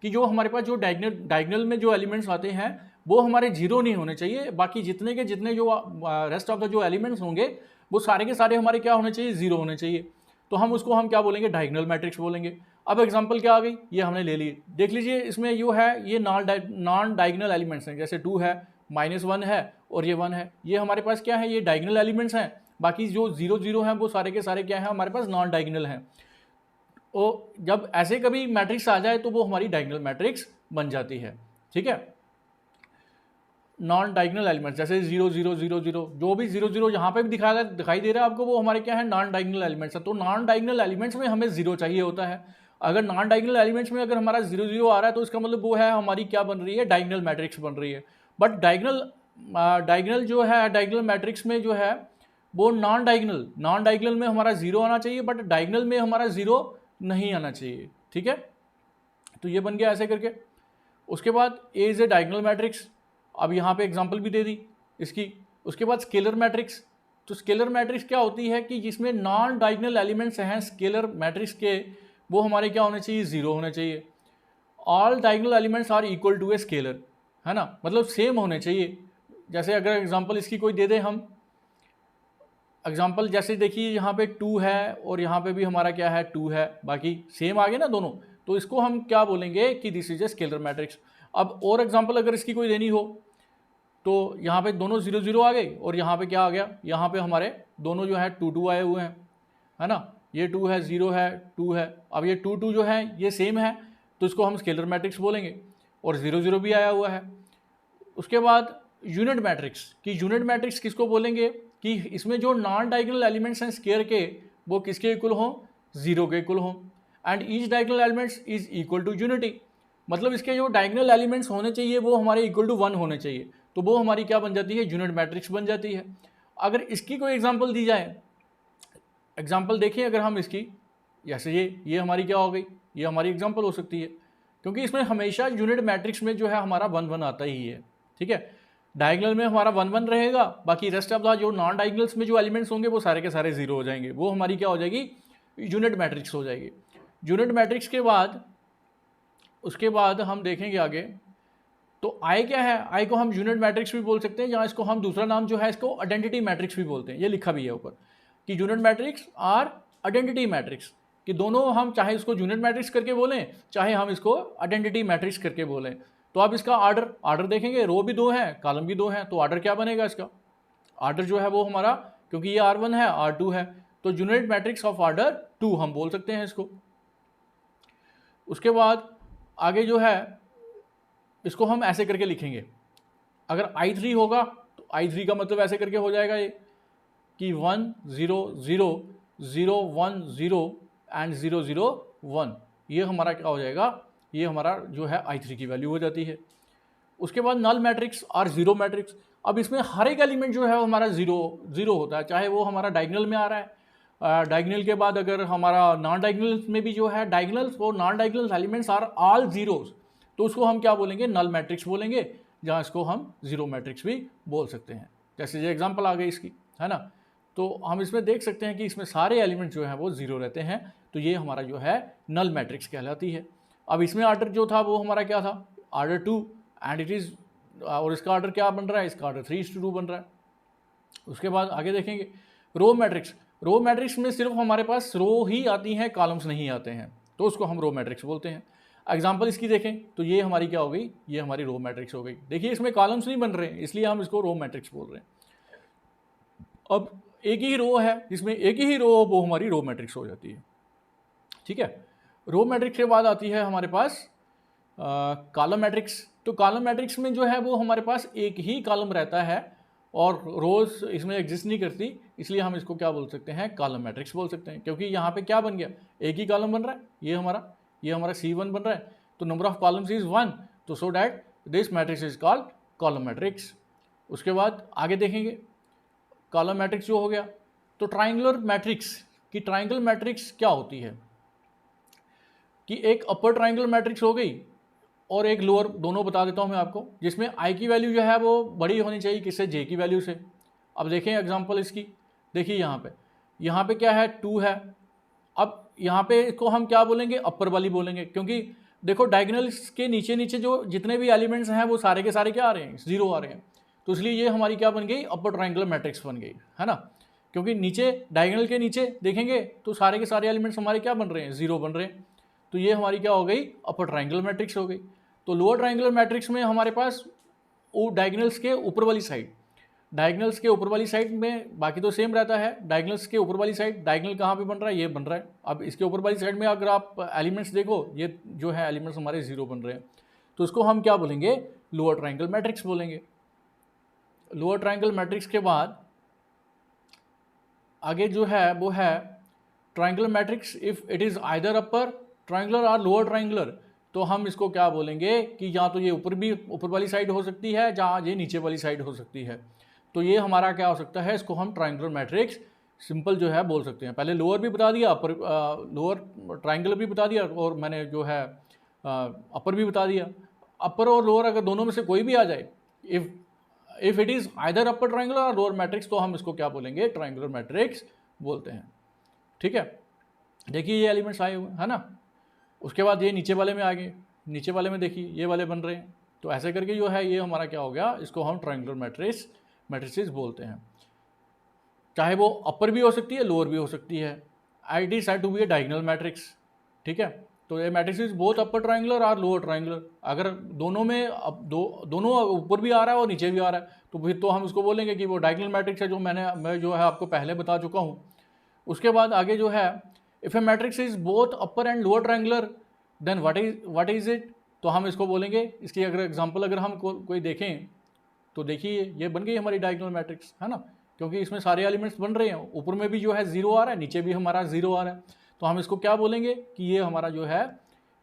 कि जो हमारे पास जो डायगोनल में जो एलिमेंट्स आते हैं वो हमारे 0 नहीं होने चाहिए, बाकी जितने के जितने जो रेस्ट ऑफ द जो एलिमेंट्स होंगे वो सारे के सारे हमारे क्या होने चाहिए, 0 होने चाहिए। तो हम उसको हम क्या बोलेंगे, डायगोनल मैट्रिक्स बोलेंगे। अब एग्जांपल क्या आ गई, ये हमने ले ली, देख लीजिए इसमें जो है ये नॉन डायगोनल एलिमेंट्स हैं। जैसे 2 है, -1 है और ये 1 है, ये हमारे पास क्या है, ये डायगोनल एलिमेंट्स हैं। बाकी जो 0 0 हैं वो सारे के सारे क्या हैं, हमारे पास नॉन डायगोनल हैं। और जब ऐसे कभी मैट्रिक्स आ जाए तो वो हमारी डायगोनल मैट्रिक्स बन जाती है। ठीक है, नॉन डायगोनल एलिमेंट्स जैसे 0 0 0 0, जो भी 0 0 यहाँ पे भी दिखाई दे रहा है आपको, वो हमारे क्या है, नॉन डायगोनल एलिमेंट्स है। तो नॉन डायगोनल एलिमेंट्स में हमें 0 चाहिए होता है। अगर नॉन डायगोनल एलिमेंट्स में अगर हमारा 0 0 आ रहा है तो इसका मतलब वो है हमारी क्या बन रही है, डायगोनल मैट्रिक्स बन रही है। बट डायगोनल जो है, डायगोनल मैट्रिक्स में जो है वो नॉन डायगोनल में हमारा 0 आना चाहिए, बट डायगोनल में हमारा 0 नहीं आना चाहिए। ठीक है, तो ये बन गया ऐसे करके। उसके बाद ए इज ए डायगोनल मैट्रिक्स, अब यहाँ पे एग्जांपल भी दे दी इसकी। उसके बाद स्केलर मैट्रिक्स, तो स्केलर मैट्रिक्स क्या होती है कि जिसमें नॉन डायगोनल एलिमेंट्स हैं स्केलर मैट्रिक्स के, वो हमारे क्या होने चाहिए, 0 होने चाहिए। All diagonal elements are equal to a scalar, है ना, मतलब सेम होने चाहिए। जैसे अगर एग्जांपल इसकी कोई दे दें हम, एग्जांपल जैसे देखिए यहाँ पे 2 है और यहाँ पे भी हमारा क्या है, 2 है, बाकी सेम आ गए ना दोनों, तो इसको हम क्या बोलेंगे कि this is a scalar matrix. अब और एग्जांपल अगर इसकी कोई देनी हो तो यहाँ पे दोनों 0 0 आ गए और यहाँ पे क्या आ गया, यहाँ पे हमारे दोनों जो है 2 2 आए हुए हैं, है ना, ये 2 है, 0 है, 2 है। अब ये 2 2 जो है ये सेम है, तो इसको हम स्केलर मैट्रिक्स बोलेंगे, और 0 0 भी आया हुआ है। उसके बाद यूनिट मैट्रिक्स, कि यूनिट मैट्रिक्स किसको बोलेंगे कि इसमें जो नॉन डायगोनल एलिमेंट्स हैं स्केयर के, वो किसके इक्वल हों, 0 के इक्वल हों, and each diagonal elements is equal to unity, मतलब इसके जो डायगोनल एलिमेंट्स होने चाहिए वो हमारे इक्वल टू 1 होने चाहिए, तो वो हमारी क्या बन जाती है, यूनिट मैट्रिक्स बन जाती है। अगर इसकी कोई एग्जांपल दी जाए, एग्जांपल देखिए अगर हम इसकी, जैसे ये हमारी क्या हो गई, ये हमारी एग्जांपल हो सकती है, क्योंकि इसमें हमेशा यूनिट मैट्रिक्स में जो है हमारा 1 1 आता ही है। ठीक है, डायगोनल में हमारा 1 1 रहेगा, बाकी रेस्ट ऑफ द जो नॉन डायगोनल्स में जो एलिमेंट्स होंगे वो सारे के सारे 0 हो जाएंगे, वो हमारी क्या हो जाएगी, यूनिट मैट्रिक्स हो जाएगी। यूनिट मैट्रिक्स के बाद उसके बाद हम देखेंगे आगे, तो आई क्या है, आई को हम यूनिट मैट्रिक्स भी बोल सकते हैं, या इसको हम दूसरा नाम जो है इसको आइडेंटिटी मैट्रिक्स भी बोलते हैं, ये लिखा भी है ऊपर कि यूनिट मैट्रिक्स और आइडेंटिटी मैट्रिक्स, कि दोनों हम चाहे इसको यूनिट मैट्रिक्स करके बोलें, चाहे हम इसको आइडेंटिटी मैट्रिक्स करके बोलें। तो आप इसका आर्डर देखेंगे, रो भी 2 है, कॉलम भी 2 है, तो आर्डर क्या बनेगा इसका, आर्डर जो है वो हमारा, क्योंकि ये R1 है R2 है, तो यूनिट मैट्रिक्स ऑफ आर्डर 2 हम बोल सकते हैं इसको। उसके बाद आगे जो है इसको हम ऐसे करके लिखेंगे, अगर I3 होगा तो I3 का मतलब ऐसे करके हो जाएगा ये कि 1 0 0 0 1 0 एंड 0 0 1, ये हमारा क्या हो जाएगा, ये हमारा जो है I3 की वैल्यू हो जाती है। उसके बाद नल मैट्रिक्स और जीरो मैट्रिक्स, अब इसमें हर एक एलिमेंट जो है वो हमारा 0 होता है, चाहे वो हमारा डायगोनल में आ रहा है, डायगोनल के बाद अगर हमारा नॉन डायगोनल में भी जो है डायगोनल्स और non diagonal elements are all zeros, तो उसको हम क्या बोलेंगे, नल मैट्रिक्स बोलेंगे, जहाँ इसको हम जीरो मैट्रिक्स भी बोल सकते हैं। जैसे ये एग्जांपल आ गई इसकी, है ना, तो हम इसमें देख सकते हैं कि इसमें सारे एलिमेंट जो हैं वो 0 रहते हैं, तो ये हमारा जो है नल मैट्रिक्स कहलाती है। अब इसमें आर्डर जो था वो हमारा क्या था, आर्डर 2, एंड इट इज़, और इसका आर्डर क्या बन रहा है, इसका आर्डर 3:2 बन रहा है। उसके बाद आगे देखेंगे रो मैट्रिक्स, रो मैट्रिक्स में सिर्फ हमारे पास रो ही आती हैं, कॉलम्स नहीं आते हैं, तो उसको हम रो मैट्रिक्स बोलते हैं। एग्जांपल इसकी देखें तो ये हमारी क्या हो गई, ये हमारी रो मैट्रिक्स हो गई। देखिए इसमें कॉलम्स नहीं बन रहे हैं, इसलिए हम इसको रो मैट्रिक्स बोल रहे हैं। अब एक ही रो है जिसमें एक ही रो, वो हमारी रो मैट्रिक्स हो जाती है। ठीक है, रो मैट्रिक्स के बाद आती है हमारे पास कॉलम मैट्रिक्स। तो कॉलम मैट्रिक्स में जो है वो हमारे पास एक ही कॉलम रहता है और रोज इसमें एग्जिस्ट नहीं करती, इसलिए हम इसको क्या बोल सकते हैं, कॉलम मैट्रिक्स बोल सकते हैं, क्योंकि यहाँ पे क्या बन गया, एक ही कॉलम बन रहा है, ये हमारा C1 बन रहा है, तो नंबर ऑफ कॉलम्स इज 1, तो so that this matrix is called column matrix. उसके बाद आगे देखेंगे कॉलम मैट्रिक्स जो हो गया, तो ट्राइंगुलर मैट्रिक्स की ट्राइंगल मैट्रिक्स क्या होती है कि एक अपर ट्राइंगल मैट्रिक्स हो गई और एक लोअर, दोनों बता देता हूं मैं आपको, जिसमें आई की वैल्यू जो है वो बड़ी होनी चाहिए किससे, जे की वैल्यू से। अब देखें एग्जांपल इसकी, देखिए यहाँ पे क्या है, 2 है। अब यहाँ पे इसको हम क्या बोलेंगे, अपर वाली बोलेंगे, क्योंकि देखो डायगोनल्स के नीचे नीचे जो जितने भी एलिमेंट्स हैं वो सारे के सारे क्या आ रहे हैं, 0 आ रहे हैं, तो इसलिए ये हमारी क्या बन गई, अपर ट्राइंगुलर मैट्रिक्स बन गई, है ना, क्योंकि नीचे डायगोनल के नीचे देखेंगे तो सारे के सारे एलिमेंट्स हमारे क्या बन रहे हैं, 0 बन रहे हैं, तो ये हमारी क्या हो गई, अपर ट्राइंगुलर मैट्रिक्स हो गई। तो लोअर ट्राइंगुलर मैट्रिक्स में हमारे पास वो डायगोनल्स के ऊपर वाली साइड, डायगनल्स के ऊपर वाली साइड में बाकी तो सेम रहता है, डायगनल्स के ऊपर वाली साइड, डायगनल कहाँ पे बन रहा है, ये बन रहा है। अब इसके ऊपर वाली साइड में अगर आप एलिमेंट्स देखो, ये जो है एलिमेंट्स हमारे 0 बन रहे हैं, तो इसको हम क्या बोलेंगे, लोअर ट्रायंगल मैट्रिक्स बोलेंगे। लोअर ट्रायंगल मैट्रिक्स के बाद आगे जो है वो है triangle matrix if it is either upper triangular और लोअर ट्रायंगुलर। तो हम इसको क्या बोलेंगे कि या तो ये ऊपर वाली साइड हो सकती है, जहाँ ये नीचे वाली साइड हो सकती है। तो ये हमारा क्या हो सकता है, इसको हम ट्रायंगुलर मैट्रिक्स सिंपल जो है बोल सकते हैं। पहले लोअर भी बता दिया, अपर लोअर ट्रायंगुलर भी बता दिया, और मैंने जो है अपर भी बता दिया। अपर और लोअर अगर दोनों में से कोई भी आ जाए, if it is either upper triangular और लोअर मैट्रिक्स, तो हम इसको क्या बोलेंगे, ट्रायंगुलर मैट्रिक्स बोलते हैं। ठीक है, देखिए ये एलिमेंट्स आए हुए हैं, है ना। उसके बाद ये नीचे वाले में आ गए, नीचे वाले में देखिए ये वाले बन रहे हैं। तो ऐसे करके जो है ये हमारा क्या हो गया, इसको हम ट्रायंगुलर मैट्रिसेस बोलते हैं। चाहे वो अपर भी हो सकती है, लोअर भी हो सकती है। It is said to be a diagonal matrix. ठीक है, तो ये matrix is both upper triangular और लोअर ट्रायंगुलर। अगर दोनों में दोनों ऊपर भी आ रहा है और नीचे भी आ रहा है, तो फिर तो हम उसको बोलेंगे कि वो डायगोनल मैट्रिक्स है, जो मैं जो है आपको पहले बता चुका हूँ। उसके बाद आगे जो है, if a matrix is both upper and lower triangular then what is it. तो हम इसको बोलेंगे, इसकी अगर एग्जांपल अगर हम कोई देखें तो देखिए ये बन गई हमारी डायगोनल मैट्रिक्स, है ना, क्योंकि इसमें सारे एलिमेंट्स बन रहे हैं। ऊपर में भी जो है 0 आ रहा है, नीचे भी हमारा 0 आ रहा है। तो हम इसको क्या बोलेंगे कि ये हमारा जो है,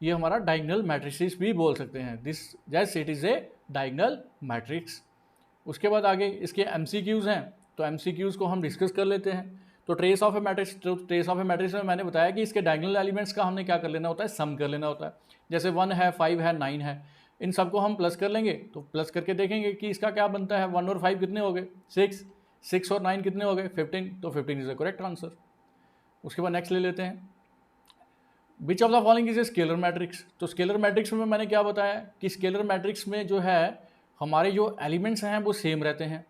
ये हमारा डायगोनल मैट्रिक्स भी बोल सकते हैं। दिस जैसे it is a diagonal matrix. उसके बाद आगे इसके MCQs हैं, तो MCQs को हम डिस्कस कर लेते हैं। तो ट्रेस ऑफ ए मैट्रिक्स में मैंने बताया कि इसके डायगोनल एलिमेंट्स का हमने क्या कर लेना होता है, सम कर लेना होता है। जैसे 1 है, 5 है, 9 है, इन सबको हम प्लस कर लेंगे। तो प्लस करके देखेंगे कि इसका क्या बनता है। 1 और 5 कितने हो गए, 6 और 9 कितने हो गए, 15। तो 15 इज द करेक्ट आंसर। उसके बाद नेक्स्ट ले लेते हैं, which of the following is a scalar matrix. तो स्केलर मैट्रिक्स में मैंने क्या बताया कि स्केलर मैट्रिक्स में जो है हमारे जो एलिमेंट्स हैं वो सेम रहते हैं।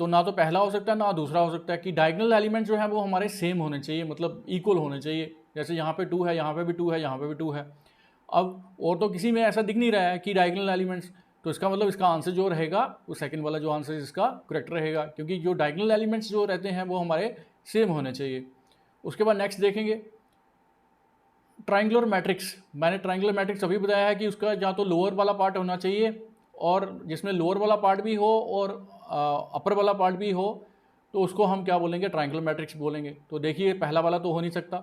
तो ना तो पहला हो सकता है ना दूसरा हो सकता है, कि डायगोनल एलिमेंट जो है वो हमारे सेम होने चाहिए, मतलब इक्वल होने चाहिए। जैसे यहाँ पे 2 है, यहाँ पे भी 2 है, यहाँ पे भी 2 है। अब और तो किसी में ऐसा दिख नहीं रहा है कि डायगोनल एलिमेंट्स, तो इसका मतलब इसका आंसर जो रहेगा वो सेकंड वाला जो आंसर इसका करेक्ट रहेगा, क्योंकि जो डायगोनल एलिमेंट्स जो रहते हैं वो हमारे सेम होने चाहिए। उसके बाद नेक्स्ट देखेंगे ट्रायंगुलर मैट्रिक्स। मैंने ट्रायंगुलर मैट्रिक्स अभी बताया है कि उसका या तो लोअर वाला पार्ट होना चाहिए, और जिसमें लोअर वाला पार्ट भी हो और अपर वाला पार्ट भी हो, तो उसको हम क्या बोलेंगे, ट्रायंगुलर मैट्रिक्स बोलेंगे। तो देखिए पहला वाला तो हो नहीं सकता,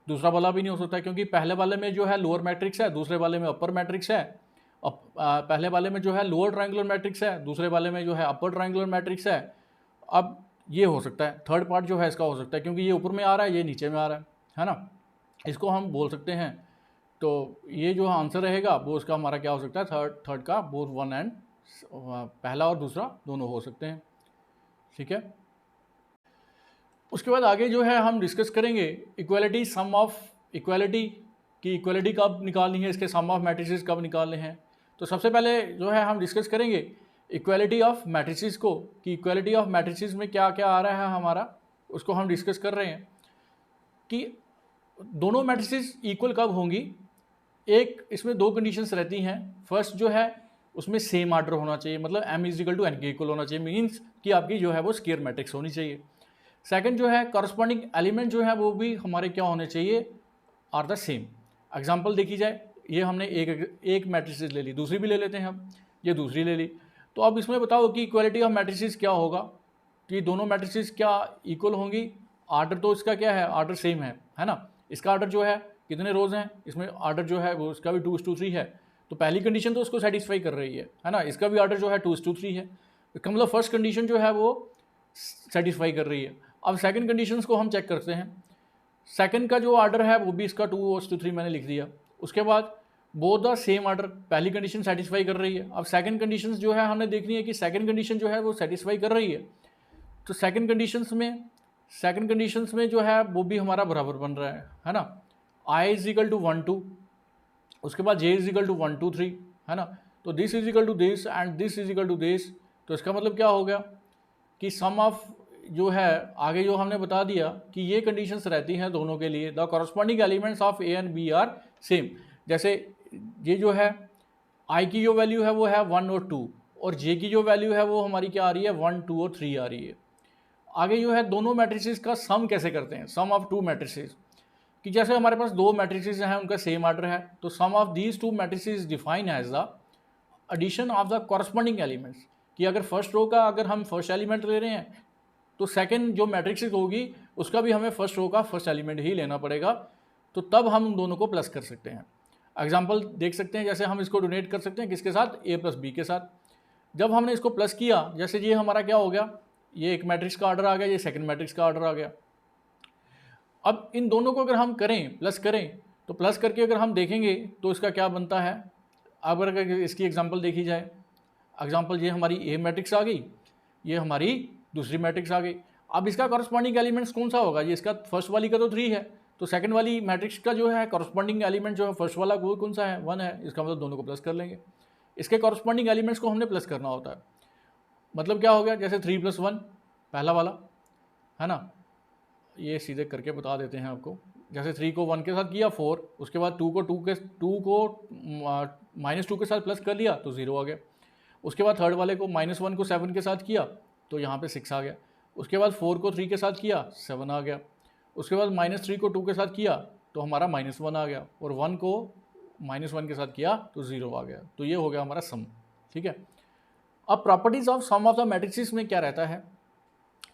दूसरा वाला भी नहीं हो सकता, क्योंकि पहले वाले में जो है लोअर मैट्रिक्स है, दूसरे वाले में अपर मैट्रिक्स है। पहले वाले में जो है लोअर ट्रायंगुलर मैट्रिक्स है, दूसरे वाले में जो है अपर ट्रायंगुलर मैट्रिक्स है। अब ये हो सकता है, थर्ड पार्ट जो है इसका हो सकता है, क्योंकि ये ऊपर में आ रहा है, ये नीचे में आ रहा है ना, इसको हम बोल सकते हैं। तो ये जो आंसर रहेगा वो उसका हमारा क्या हो सकता है, थर्ड का बोथ 1 एंड पहला और दूसरा दोनों हो सकते हैं। ठीक है, उसके बाद आगे जो है हम डिस्कस करेंगे इक्वालिटी, सम ऑफ इक्वालिटी की इक्वालिटी कब निकालनी है, इसके सम ऑफ मैट्रिसेस कब निकालने हैं। तो सबसे पहले जो है हम डिस्कस करेंगे इक्वालिटी ऑफ मैट्रिसेस को, कि इक्वालिटी ऑफ मैट्रिसेस में क्या क्या आ रहा है हमारा, उसको हम डिस्कस कर रहे हैं कि दोनों मैट्रिसेस इक्वल कब होंगी। एक इसमें 2 कंडीशंस रहती हैं। फर्स्ट जो है उसमें सेम आर्डर होना चाहिए, मतलब m is equal to n के इक्वल होना चाहिए, मीन्स कि आपकी जो है वो स्क्वायर मैट्रिक्स होनी चाहिए। सेकंड जो है कॉरस्पॉन्डिंग एलिमेंट जो है वो भी हमारे क्या होने चाहिए, आर द सेम। एग्जांपल देखी जाए, ये हमने एक मैट्रिसेस ले ली, दूसरी भी ले लेते हैं हम, ये दूसरी ले ली। तो अब इसमें बताओ कि इक्वालिटी ऑफ मैट्रिसेस क्या होगा, कि दोनों मैट्रिसेस क्या इक्वल होंगी। आर्डर तो इसका क्या है, आर्डर सेम है ना। इसका आर्डर जो है कितने रोज हैं, इसमें आर्डर जो है वो इसका भी 2:3 है। तो पहली कंडीशन तो उसको सेटिस्फाई कर रही है ना। इसका भी आर्डर जो है 2:3 है, इसका मतलब फर्स्ट कंडीशन जो है वो सेटिस्फाई कर रही है। अब सेकंड कंडीशंस को हम चेक करते हैं। सेकंड का जो आर्डर है वो भी इसका 2:3 मैंने लिख दिया। उसके बाद बोथ द सेम आर्डर, पहली कंडीशन सेटिस्फाई कर रही है। अब सेकंड कंडीशन जो है हमने देखनी है कि सेकंड कंडीशन जो है वो सेटिस्फाई कर रही है। तो सेकंड कंडीशंस में जो है वो भी हमारा बराबर बन रहा है ना। I इज इक्वल टू 1 2, उसके बाद j इज इक्वल टू 1 2 3, है ना। तो this is equal to this and this is equal to this. तो इसका मतलब क्या हो गया कि सम ऑफ जो है आगे जो हमने बता दिया कि ये कंडीशंस रहती हैं दोनों के लिए, the corresponding elements of a and b are same. जैसे ये जो है i की जो वैल्यू है वो है 1 और 2, और जे की जो वैल्यू है वो हमारी क्या आ रही है, 1, 2 और 3 आ रही है। आगे जो है दोनों मैट्रिसेस का सम कैसे करते हैं, सम ऑफ टू मैट्रिसेस, कि जैसे हमारे पास दो मैट्रिसेस हैं उनका सेम आर्डर है, तो sum of these two matrices define as the addition of the corresponding elements, कि अगर फर्स्ट रो का अगर हम फर्स्ट एलिमेंट ले रहे हैं तो सेकंड जो मैट्रिक्स होगी उसका भी हमें फर्स्ट रो का फर्स्ट एलिमेंट ही लेना पड़ेगा, तो तब हम उन दोनों को प्लस कर सकते हैं। एग्जाम्पल देख सकते हैं, जैसे हम इसको डोनेट कर सकते हैं किसके साथ, ए प्लस बी के साथ। जब हमने इसको प्लस किया, जैसे ये हमारा क्या हो गया, ये एक मैट्रिक्स का ऑर्डर आ गया, ये सेकंड मैट्रिक्स का ऑर्डर आ गया। अब इन दोनों को अगर हम करें प्लस करें, तो प्लस करके अगर हम देखेंगे तो इसका क्या बनता है, अगर इसकी एग्जांपल देखी जाए, एग्जांपल ये हमारी ए मैट्रिक्स आ गई, ये हमारी दूसरी मैट्रिक्स आ गई। अब इसका कॉरस्पॉन्डिंग एलिमेंट्स कौन सा होगा, ये इसका फर्स्ट वाली का तो 3 है, तो सेकंड वाली मैट्रिक्स का जो है कॉरस्पॉन्डिंग एलिमेंट जो है फर्स्ट वाला वो कौन सा है, 1 है, इसका मतलब दोनों को प्लस कर लेंगे। इसके कॉरस्पॉन्डिंग एलिमेंट्स को हमने प्लस करना होता है, मतलब क्या हो गया, जैसे 3 + 1 पहला वाला है ना, ये सीधे करके बता देते हैं आपको। जैसे 3 को 1 के साथ किया 4, उसके बाद 2 को -2 के साथ प्लस कर लिया तो 0 आ गया। उसके बाद थर्ड वाले को -1 को 7 के साथ किया तो यहाँ पे 6 आ गया। उसके बाद 4 को 3 के साथ किया 7 आ गया। उसके बाद -3 को 2 के साथ किया तो हमारा -1 आ गया, और 1 को -1 के साथ किया तो 0 आ गया। तो ये हो गया हमारा सम, ठीक है। अब properties of sum of the matrices में क्या रहता है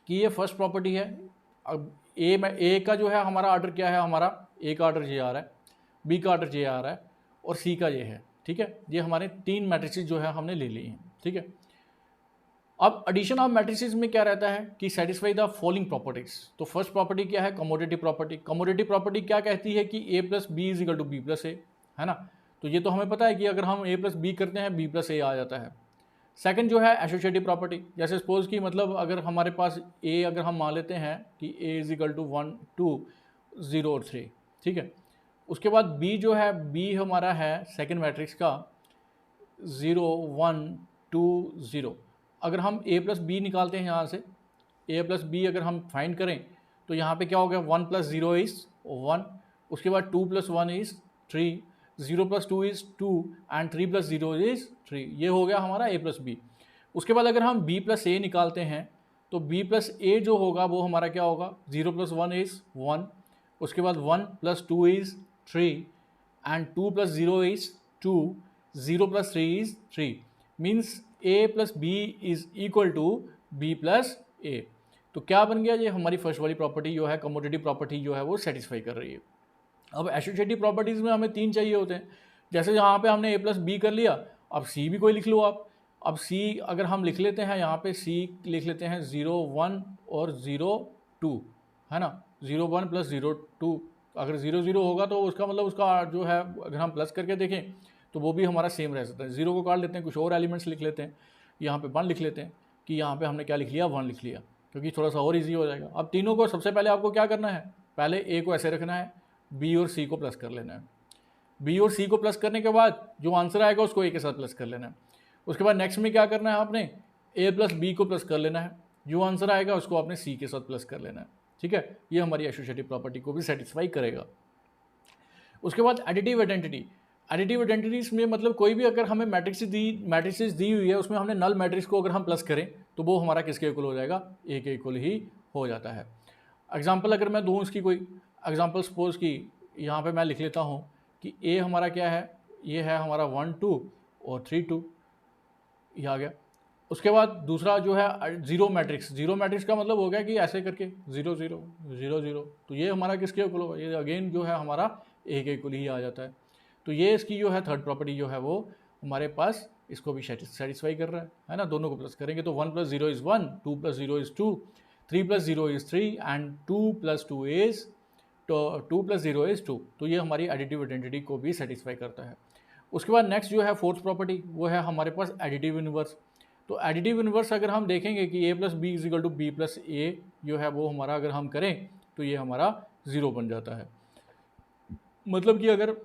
कि ये फर्स्ट प्रॉपर्टी है। अब ए का जो है हमारा ऑर्डर क्या है, हमारा ए का ऑर्डर ये आ रहा है, बी का ऑर्डर ये आ रहा है, और सी का ये है, ठीक है। ये हमारे 3 मैट्रिसेस जो है हमने ले ली हैं, ठीक है। अब एडिशन ऑफ मैट्रिसेस में क्या रहता है कि सेटिस्फाई द फॉलोइंग प्रॉपर्टीज। तो फर्स्ट प्रॉपर्टी क्या है, कमोडिटी प्रॉपर्टी। कमोडिटी प्रॉपर्टी क्या कहती है कि a + b = b + a, है ना। तो ये तो हमें पता है कि अगर हम a + b करते हैं b + a आ जाता है। सेकंड जो है एसोसिएटिव प्रॉपर्टी, जैसे सपोज कि मतलब अगर हमारे पास a अगर हम मान लेते हैं कि a = 1, 2, 0 और 3, ठीक है। उसके बाद b जो है, b हमारा है सेकंड मैट्रिक्स का 0, 1, 2, 0। अगर हम a + b निकालते हैं यहाँ से, a + b अगर हम फाइंड करें तो यहाँ पे क्या हो गया, 1 + 0 = 1, उसके बाद 2 + 1 = 3, 0 + 2 = 2 एंड 3 + 0 = 3। ये हो गया हमारा a + b। उसके बाद अगर हम b + a निकालते हैं तो b + a जो होगा वो हमारा क्या होगा, 0 + 1 = 1, उसके बाद 1 + 2 = 3 and 2 + 0 = 2, 0 + 3 = 3, means a + b = b + a। तो क्या बन गया, ये हमारी फर्स्ट वाली प्रॉपर्टी जो है कमोडिटी प्रॉपर्टी जो है वो सेटिस्फाई कर रही है। अब एसोसिएटिव प्रॉपर्टीज़ में हमें 3 चाहिए होते हैं। जैसे यहाँ पे हमने a + b कर लिया, अब c भी कोई लिख लो आप। अब c अगर हम लिख लेते हैं, यहाँ पे c लिख लेते हैं 0, 1 और 0, 2, है ना। 0, 1 + 0, 2, अगर 0, 0 होगा तो उसका मतलब उसका जो है अगर हम प्लस करके देखें तो वो भी हमारा सेम रह सकता है। 0 को काट लेते हैं, कुछ और एलिमेंट्स लिख लेते हैं, यहाँ पे 1 लिख लेते हैं कि यहाँ पे हमने क्या लिख लिया, 1 लिख लिया, क्योंकि थोड़ा सा और ईजी हो जाएगा। अब तीनों को सबसे पहले आपको क्या करना है, पहले a को ऐसे रखना है, b और c को प्लस कर लेना है। b और c को प्लस करने के बाद जो आंसर आएगा उसको a के साथ प्लस कर लेना है। उसके बाद नेक्स्ट में क्या करना है, आपने a + b को प्लस कर लेना है, जो आंसर आएगा उसको आपने c के साथ प्लस कर लेना है, ठीक है। ये हमारी एसोसिएटिव प्रॉपर्टी को भी सेटिस्फाई करेगा। उसके बाद एडिटिव आइडेंटिटी। एडिटिव आइडेंटिटीज में मतलब कोई भी अगर हमें मैट्रिक्स दी हुई है, उसमें हमने नल मैट्रिक्स को अगर हम प्लस करें तो वो हमारा किसके इक्वल हो जाएगा, ए के इक्वल ही हो जाता है। एग्जाम्पल अगर मैं दूँ इसकी कोई एग्जाम्पल, सपोज कि यहाँ पे मैं लिख लेता हूँ कि ए हमारा क्या है, ये है हमारा 1, 2 और 3, 2, ये आ गया। उसके बाद दूसरा जो है जीरो मैट्रिक्स। जीरो मैट्रिक्स का मतलब हो गया कि ऐसे करके 0, 0, 0, 0, तो ये हमारा किसके इक्वल होगा, ये अगेन जो है हमारा ए के इक्वल ही आ जाता है। तो ये इसकी जो है थर्ड प्रॉपर्टी जो है वो हमारे पास इसको भी सेटिस्फाई कर रहा है ना। दोनों को प्लस करेंगे तो 1 + 0 = 1, 2 + 0 = 2, 3 + 0 = 3 एंड 2 + 2 + 0 = 2। तो ये हमारी एडिटिव आइडेंटिटी को भी सेटिस्फाई करता है। उसके बाद नेक्स्ट जो है फोर्थ प्रॉपर्टी, वो है हमारे पास एडिटिव इनवर्स। तो एडिटिव इनवर्स अगर हम देखेंगे कि a + b = b + a जो है वो हमारा अगर हम करें तो ये हमारा 0 बन जाता है। मतलब कि अगर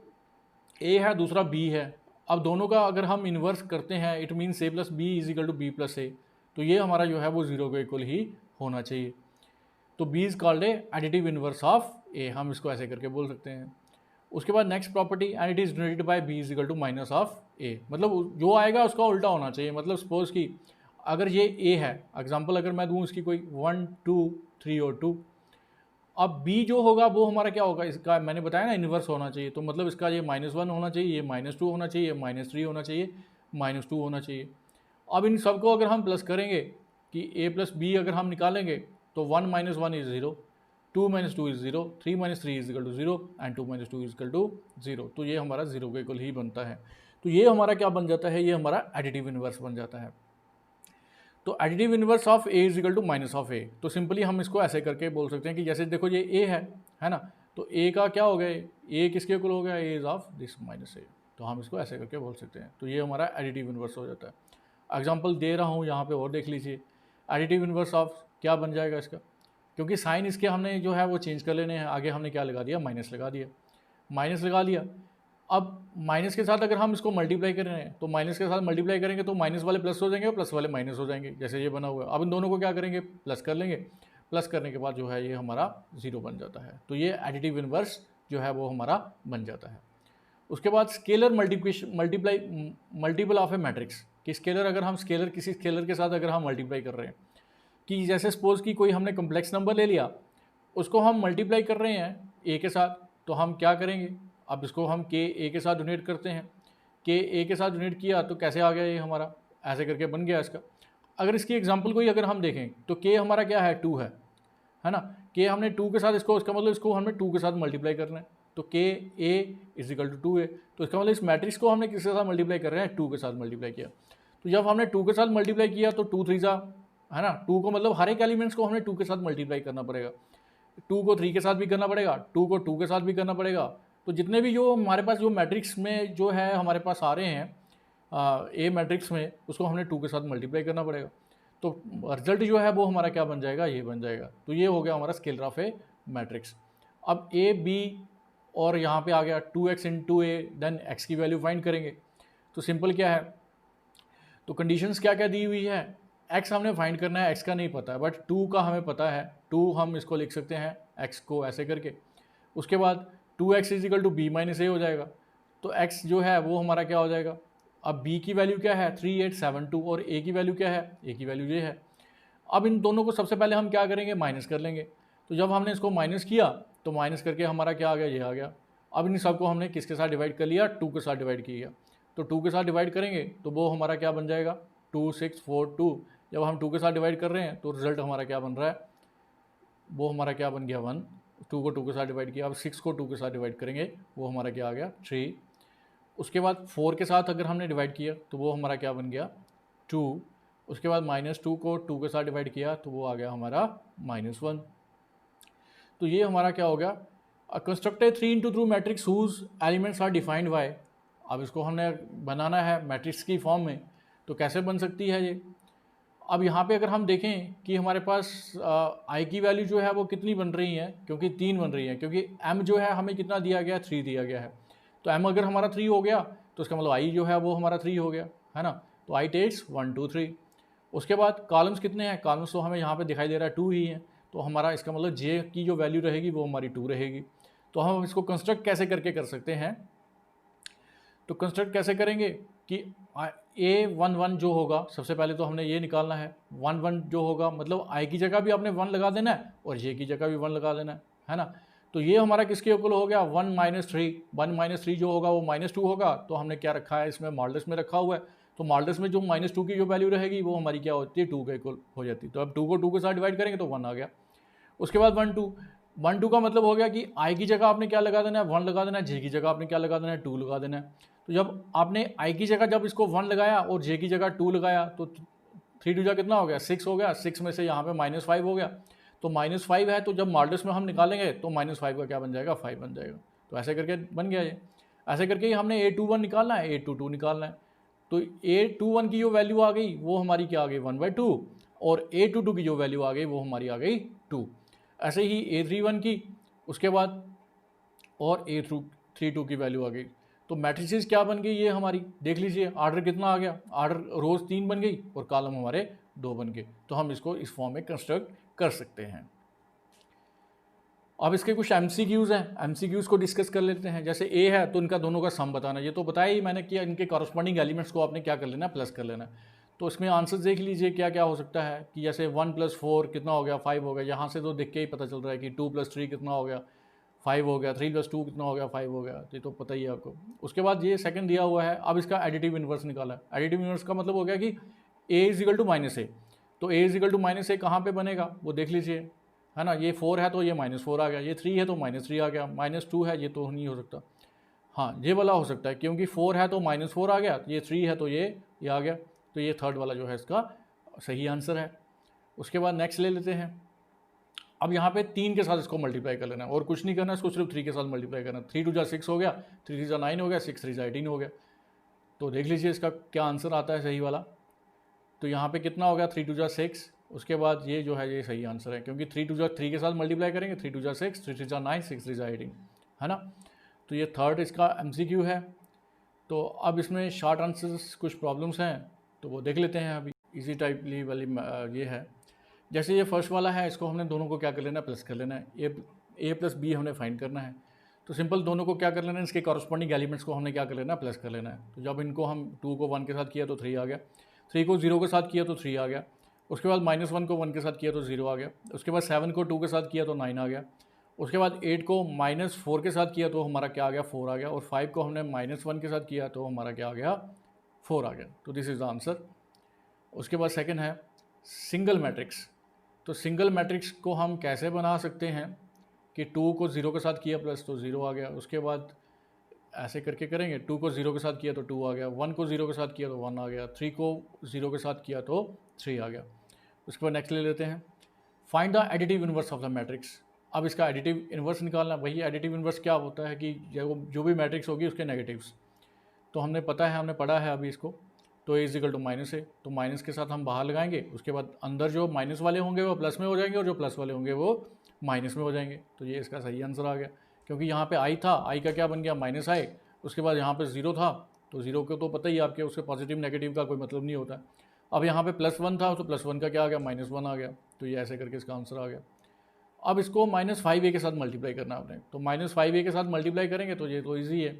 a है दूसरा b है, अब दोनों का अगर हम इन्वर्स करते हैं, it means a + b = b + a, तो ये हमारा जो है वो 0 के इक्वल ही होना चाहिए। तो b is called a additive inverse of a, हम इसको ऐसे करके बोल सकते हैं। उसके बाद next property, and it is denoted by B is equal to minus of A, मतलब जो आएगा उसका उल्टा होना चाहिए। मतलब सपोज कि अगर ये ए है, एग्जांपल अगर मैं दूँ इसकी कोई 1 2 3 और 2, अब बी जो होगा वो हमारा क्या होगा, इसका मैंने बताया ना इन्वर्स होना चाहिए, तो मतलब इसका ये -1 होना चाहिए, ये -2 होना चाहिए, -3 होना चाहिए, -2 होना चाहिए। अब इन सबको अगर हम प्लस करेंगे कि a प्लस बी अगर हम निकालेंगे तो 1 - 1 is 0, 2 - 2 is 0, 3 - 3 is equal to 0 and 2 - 2 is equal to 0। तो ये हमारा 0 के इक्वल ही बनता है। तो ये हमारा क्या बन जाता है, ये हमारा एडिटिव इन्वर्स बन जाता है। तो additive inverse of A is equal to minus of A, तो सिंपली हम इसको ऐसे करके बोल सकते हैं कि जैसे देखो ये ए है ना, तो ए का क्या हो गया, ए किसके इक्वल हो गया, ए इज ऑफ दिस माइनस ए, तो हम इसको ऐसे करके बोल सकते हैं। तो ये हमारा एडिटिव इन्वर्स हो जाता है। एग्जाम्पल दे रहा हूँ यहाँ पे और देख लीजिए, एडिटिव इन्वर्स ऑफ क्या बन जाएगा इसका, क्योंकि साइन इसके हमने जो है वो चेंज कर लेने हैं, आगे हमने क्या लगा दिया, माइनस लगा दिया, माइनस लगा लिया। अब माइनस के साथ अगर हम इसको मल्टीप्लाई कर रहे हैं तो माइनस के साथ मल्टीप्लाई करेंगे तो माइनस वाले प्लस हो जाएंगे और प्लस वाले माइनस हो जाएंगे, जैसे ये बना हुआ है। अब इन दोनों को क्या करेंगे, प्लस कर लेंगे, प्लस करने के बाद जो है ये हमारा 0 बन जाता है। तो ये एडिटिव इन्वर्स जो है वो हमारा बन जाता है। उसके बाद scalar multiple of a matrix, कि स्केलर अगर हम स्केलर किसी स्केलर के साथ अगर हम मल्टीप्लाई कर रहे हैं, कि जैसे सपोज कि कोई हमने कम्प्लेक्स नंबर ले लिया, उसको हम मल्टीप्लाई कर रहे हैं ए के साथ, तो हम क्या करेंगे, अब इसको हम के ए के साथ डोनेट करते हैं, के ए के साथ डोनेट किया तो कैसे आ गया ये हमारा, ऐसे करके बन गया इसका। अगर इसकी एग्जांपल कोई अगर हम देखें तो के हमारा क्या है, 2 है ना, के हमने 2 के साथ इसको, इसका मतलब इसको हमने 2 के साथ मल्टीप्लाई करना है, तो के ए इज इक्वल टू 2 ए, तो इसका मतलब इस मैट्रिक्स को हमने किसके साथ मल्टीप्लाई कर रहे हैं, 2 के साथ मल्टीप्लाई किया। तो जब हमने 2 के साथ मल्टीप्लाई किया तो 2 3 है ना, 2 को मतलब हर एक एलिमेंट्स को हमने 2 के साथ मल्टीप्लाई करना पड़ेगा, 2 को 3 के साथ भी करना पड़ेगा, 2 को 2 के साथ भी करना पड़ेगा। तो जितने भी जो हमारे पास जो मैट्रिक्स में जो है हमारे पास आ रहे हैं ए मैट्रिक्स में, उसको हमने 2 के साथ मल्टीप्लाई करना पड़ेगा। तो रिजल्ट जो है वो हमारा क्या बन जाएगा, ये बन जाएगा। तो ये हो गया हमारा स्केलर ऑफ ए मैट्रिक्स। अब ए बी और यहाँ पे आ गया 2x इंटू ए, देन x की वैल्यू फाइंड करेंगे। तो सिंपल क्या है, तो कंडीशंस क्या क्या दी हुई है, x हमने फाइंड करना है, x का नहीं पता है बट 2 का हमें पता है, 2 हम इसको लिख सकते हैं x को ऐसे करके। उसके बाद 2x is equal to B minus A हो जाएगा, तो x जो है वो हमारा क्या हो जाएगा, अब b की वैल्यू क्या है 3872 और a की वैल्यू क्या है, a की वैल्यू ये है। अब इन दोनों को सबसे पहले हम क्या करेंगे, माइनस कर लेंगे। तो जब हमने इसको माइनस किया तो माइनस करके हमारा क्या आ गया, ये आ गया। अब इन सबको हमने किसके साथ डिवाइड कर लिया, 2 के साथ डिवाइड किया, तो 2 के साथ डिवाइड करेंगे तो वो हमारा क्या बन जाएगा, 2642। जब हम 2 के साथ डिवाइड कर रहे हैं तो रिजल्ट हमारा क्या बन रहा है, वो हमारा क्या बन गया 1, 2 को 2 के साथ डिवाइड किया। अब 6 को 2 के साथ डिवाइड करेंगे, वो हमारा क्या आ गया 3। उसके बाद 4 के साथ अगर हमने डिवाइड किया तो वो हमारा क्या बन गया 2। उसके बाद -2 को 2 के साथ डिवाइड किया तो वो आ गया हमारा -1। तो ये हमारा क्या हो गया, construct a 3 into 3 matrix whose elements are defined by. अब इसको हमने बनाना है मैट्रिक्स की फॉर्म में, तो कैसे बन सकती है ये। अब यहाँ पे अगर हम देखें कि हमारे पास आई की वैल्यू जो है वो कितनी बन रही है, क्योंकि 3 बन रही है, क्योंकि एम जो है हमें कितना दिया गया, 3 दिया गया है। तो एम अगर हमारा 3 हो गया तो इसका मतलब आई जो है वो हमारा 3 हो गया, है ना। तो आई टेक्स 1 2 3। उसके बाद कॉलम्स कितने हैं, कॉलम्स तो हमें यहाँ पे दिखाई दे रहा है 2 ही है, तो हमारा इसका मतलब जे की जो वैल्यू रहेगी वो हमारी 2 रहेगी। तो हम इसको कंस्ट्रक्ट कैसे करके कर सकते हैं, तो कंस्ट्रक्ट कैसे करेंगे कि A11 जो होगा, सबसे पहले तो हमने ये निकालना है 11 जो होगा, मतलब आई की जगह भी आपने 1 लगा देना है और जे की जगह भी 1 लगा देना है ना। तो ये हमारा किसके इक्वल हो गया 1 - 3। 1 - 3 जो होगा वो -2 होगा, तो हमने क्या रखा है इसमें, मॉडल्स में रखा हुआ है। तो मॉडल्स में जो -2 की जो वैल्यू रहेगी वो हमारी क्या होती है, 2 के इक्वल हो जाती है। तो अब 2 को 2 के साथ डिवाइड करेंगे तो 1 आ गया। उसके बाद 1 2 का मतलब हो गया कि आई की जगह आपने क्या लगा देना है, 1 लगा देना है, जे की जगह आपने क्या लगा देना है, 2 लगा देना है। तो जब आपने आई की जगह जब इसको 1 लगाया और जे की जगह 2 लगाया तो 3 2 जा कितना हो गया, 6 हो गया। 6 में से यहाँ पे -5 हो गया, तो -5 है, तो जब मॉडल्स में हम निकालेंगे तो -5 का क्या बन जाएगा, 5 बन जाएगा। तो ऐसे करके बन गया ये। ऐसे करके ही हमने A21 निकालना है, A22 निकालना है। तो A21 की जो वैल्यू आ गई वो हमारी क्या आ गई 1/2, और A22 की जो वैल्यू आ गई वो हमारी आ गई 2। ऐसे ही A31 की, उसके बाद और A32 की वैल्यू आ गई। तो मैट्रिसेस क्या बन गई ये हमारी, देख लीजिए ऑर्डर कितना आ गया, ऑर्डर रोज 3 बन गई और कॉलम हमारे 2 बन गए। तो हम इसको इस फॉर्म में कंस्ट्रक्ट कर सकते हैं। अब इसके कुछ MCQs हैं, MCQs को डिस्कस कर लेते हैं। जैसे ए है तो इनका दोनों का सम बताना, ये तो बताया ही मैंने कि इनके कॉरस्पॉन्डिंग एलिमेंट्स को आपने क्या कर लेना है, प्लस कर लेना है। तो इसमें आंसर देख लीजिए क्या क्या हो सकता है कि जैसे 1 + 4 कितना हो गया, 5 हो गया। यहाँ से तो देख के ही पता चल रहा है कि 2 + 3 कितना हो गया, 5 हो गया। 3 + 2 कितना हो गया, 5 हो गया। ये तो पता ही है आपको। उसके बाद ये सेकंड दिया हुआ है, अब इसका एडिटिव इन्वर्स निकाला है। एडिटिव इन्वर्स का मतलब हो गया कि a = -a, तो a = -a कहाँ पे बनेगा वो देख लीजिए, है ना। ये 4 है तो ये -4 आ गया, ये 3 है तो -3 आ गया, -2 है ये तो नहीं हो सकता। हाँ, ये वाला हो सकता है क्योंकि 4 है तो -4 आ गया, ये 3 है तो ये आ गया। तो ये थर्ड वाला जो है इसका सही आंसर है। उसके बाद नेक्स्ट ले लेते हैं। अब यहाँ पे 3 के साथ इसको मल्टीप्लाई कर लेना है और कुछ नहीं करना, इसको सिर्फ 3 के साथ मल्टीप्लाई करना। 3 × 2 = 6 हो गया, 3 × 3 = 9 हो गया, 6 × 3 = 18 हो गया। तो देख लीजिए इसका क्या आंसर आता है सही वाला। तो यहाँ पे कितना हो गया, 3 × 2 = 6। उसके बाद ये जो है ये सही आंसर है क्योंकि 3 × 2 = 3 के साथ मल्टीप्लाई करेंगे, 3 × 2 = 6, 3 × 3 = 9, 6 × 3 = 18, है ना। तो ये थर्ड इसका MCQ है। तो अब इसमें शॉर्ट आंसर्स कुछ प्रॉब्लम्स हैं तो वो देख लेते हैं अभी। इजी टाइप वाली ये है। जैसे ये फर्स्ट वाला है, इसको हमने दोनों को क्या कर लेना है, प्लस कर लेना है। a + b हमने फाइंड करना है। तो सिंपल दोनों को क्या कर लेना है, इसके कॉरस्पॉन्डिंग एलिमेंट्स को हमने क्या कर लेना है, प्लस कर लेना है। तो जब इनको हम 2 को 1 के साथ किया तो 3 आ गया, 3 को 0 के साथ किया तो 3 आ गया। उसके बाद -1 को 1 के साथ किया तो 0 आ गया। उसके बाद 7 को 2 के साथ किया तो 9 आ गया। उसके बाद 8 को -4 के साथ किया तो हमारा क्या आ गया, 4 आ गया। और 5 को हमने -1 के साथ किया तो हमारा क्या आ गया, 4 आ गया। तो दिस इज़ द आंसर। उसके बाद सेकंड है सिंगल मैट्रिक्स। तो सिंगल मैट्रिक्स को हम कैसे बना सकते हैं कि 2 को 0 के साथ किया प्लस तो 0 आ गया। उसके बाद ऐसे करके करेंगे, 2 को 0 के साथ किया तो 2 आ गया, 1 को 0 के साथ किया तो 1 आ गया, 3 को 0 के साथ किया तो 3 आ गया। उसके बाद नेक्स्ट ले लेते हैं, find the additive inverse of the matrix. अब इसका एडिटिव इन्वर्स निकालना। वही एडिटिव इन्वर्स क्या होता है कि जो भी मैट्रिक्स होगी उसके नेगेटिव्स। तो हमने पता है, हमने पढ़ा है अभी इसको। तो a = -a, तो माइनस के साथ हम बाहर लगाएंगे। उसके बाद अंदर जो माइनस वाले होंगे वो प्लस में हो जाएंगे और जो प्लस वाले होंगे वो माइनस में हो जाएंगे। तो ये इसका सही आंसर आ गया क्योंकि यहाँ पे i था, i का क्या बन गया, -i। उसके बाद यहाँ पे 0 था तो 0 को तो पता ही आपके, उसके पॉजिटिव नेगेटिव का कोई मतलब नहीं होता। अब यहाँ पे +1 था तो +1 का क्या आ गया, -1 आ गया। तो ये ऐसे करके इसका आंसर आ गया। अब इसको -5a के साथ मल्टीप्लाई करना आपने। तो -5a के साथ मल्टीप्लाई करेंगे तो ये तो ईजी है,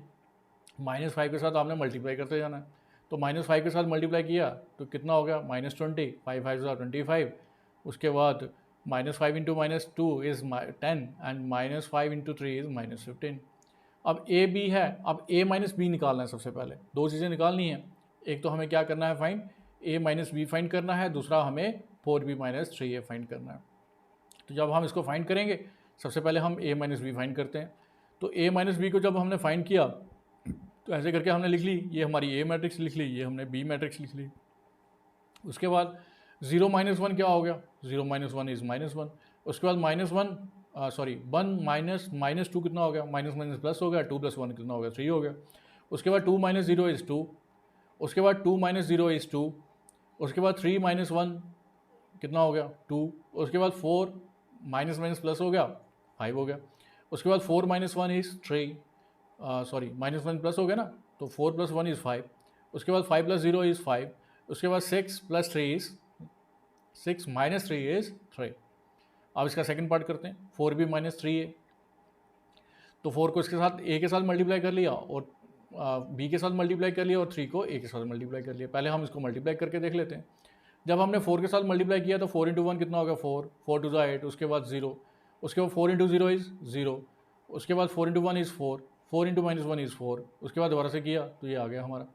-5 के साथ आपने मल्टीप्लाई करते जाना है। तो -5 के साथ मल्टीप्लाई किया तो कितना हो गया, -20, 5 5 = 25। उसके बाद -5 × -2 इज़ 10 एंड -5 × 3 इज़ -15। अब a b है, अब a - b निकालना है। सबसे पहले दो चीज़ें निकालनी है। एक तो हमें क्या करना है, फाइंड a - b फाइंड करना है, दूसरा हमें 4b - 3a फाइंड करना है। तो जब हम इसको फाइंड करेंगे, सबसे पहले हम a - b फाइंड करते हैं। तो a - b को जब हमने फाइंड किया तो ऐसे करके हमने लिख ली, ये हमारी a मैट्रिक्स लिख ली, ये हमने b मैट्रिक्स लिख ली। उसके बाद 0 - 1 क्या हो गया, 0 - 1 इज़ -1। उसके बाद -1 -2 कितना हो गया, माइनस प्लस हो गया, 2 + 1 कितना हो गया, 3 हो गया। उसके बाद 2 - 0 इज़ 2। उसके बाद 2 - 0 इज़ 2। उसके बाद 3 - 1 कितना हो गया, 2। उसके बाद 4 माइनस प्लस हो गया, 5 हो गया। उसके बाद 4 - 1 इज़ 3, -1 प्लस हो गया ना, तो 4 + 1 इज़ 5। उसके बाद 5 + 0 इज़ 5। उसके बाद 6 + 3 इज़ 6 - 3 इज़ 3। अब इसका सेकंड पार्ट करते हैं, 4b - 3a। तो 4 को इसके साथ a के साथ मल्टीप्लाई कर लिया और b के साथ मल्टीप्लाई कर लिया और 3 को a के साथ मल्टीप्लाई कर लिया। पहले हम इसको मल्टीप्लाई करके देख लेते हैं। जब हमने 4 के साथ मल्टीप्लाई किया तो 4 × 1 कितना हो गया, 4, 4 2 = 8। उसके बाद 0। उसके बाद 4 × 0 इज़ 0। उसके बाद 4 × 1 इज़ 4, 4 × -1 इज़ 4। उसके बाद दोबारा से किया तो ये आ गया हमारा।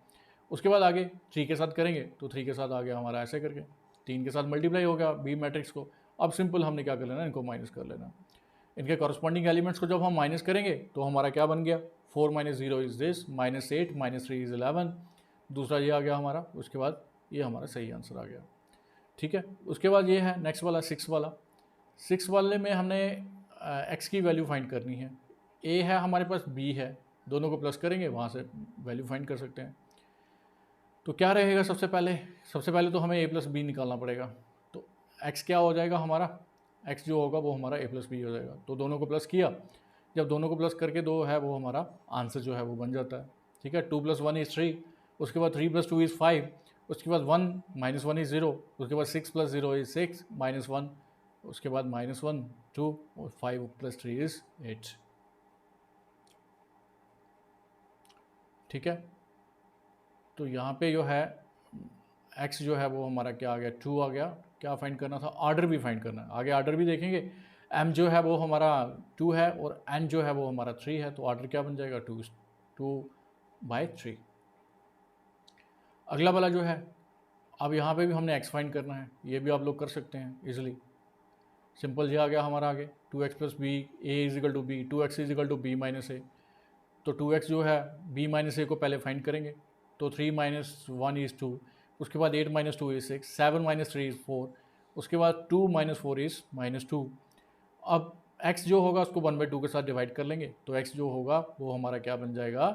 उसके बाद आगे 3 के साथ करेंगे तो 3 के साथ आ गया हमारा। ऐसे करके 3 के साथ मल्टीप्लाई हो गया b मैट्रिक्स को। अब सिंपल हमने क्या कर लेना, इनको माइनस कर लेना। इनके कॉरस्पॉन्डिंग एलिमेंट्स को जब हम माइनस करेंगे तो हमारा क्या बन गया, 4 - 0 इज़ दिस, -8 - 3 इज़ 11। दूसरा ये आ गया हमारा। उसके बाद ये हमारा सही आंसर आ गया, ठीक है। उसके बाद ये है नेक्स्ट वाला, 6 वाला। 6 वाले में हमने x की वैल्यू फाइंड करनी है। a है हमारे पास, b है, दोनों को प्लस करेंगे, वहाँ से वैल्यू फाइंड कर सकते हैं। तो क्या रहेगा, सबसे पहले तो हमें a + b निकालना पड़ेगा। तो x क्या हो जाएगा हमारा, x जो होगा वो हमारा a + b हो जाएगा। तो दोनों को प्लस किया, जब दोनों को प्लस करके दो है वो हमारा आंसर जो है वो बन जाता है, ठीक है। 2 + 1 इज़ 3। उसके बाद 3 + 2 इज़ 5। उसके बाद 1 - 1 इज़ 0। उसके बाद 6 + 0 इज़ 6 - 1। उसके बाद -1 2 और 5 + 3 इज़ 8। ठीक है, तो यहाँ पे जो है x जो है वो हमारा क्या आ गया, 2 आ गया। क्या फाइंड करना था, ऑर्डर भी फाइंड करना है, आगे ऑर्डर भी देखेंगे। m जो है वो हमारा 2 है और n जो है वो हमारा 3 है, तो ऑर्डर क्या बन जाएगा, 2/3। अगला वाला जो है, अब यहाँ पे भी हमने x फाइंड करना है, ये भी आप लोग कर सकते हैं इजीली। सिंपल ये आ गया हमारा आगे 2x + b a = b, 2x = b - a। तो 2x जो है b - a को पहले फाइंड करेंगे, तो 3 - 1 = 2, उसके बाद 8 - 2 = 6, 7 - 3 = 4, उसके बाद 2 - 4 = -2। अब x जो होगा उसको 1/2 के साथ डिवाइड कर लेंगे, तो x जो होगा वो हमारा क्या बन जाएगा,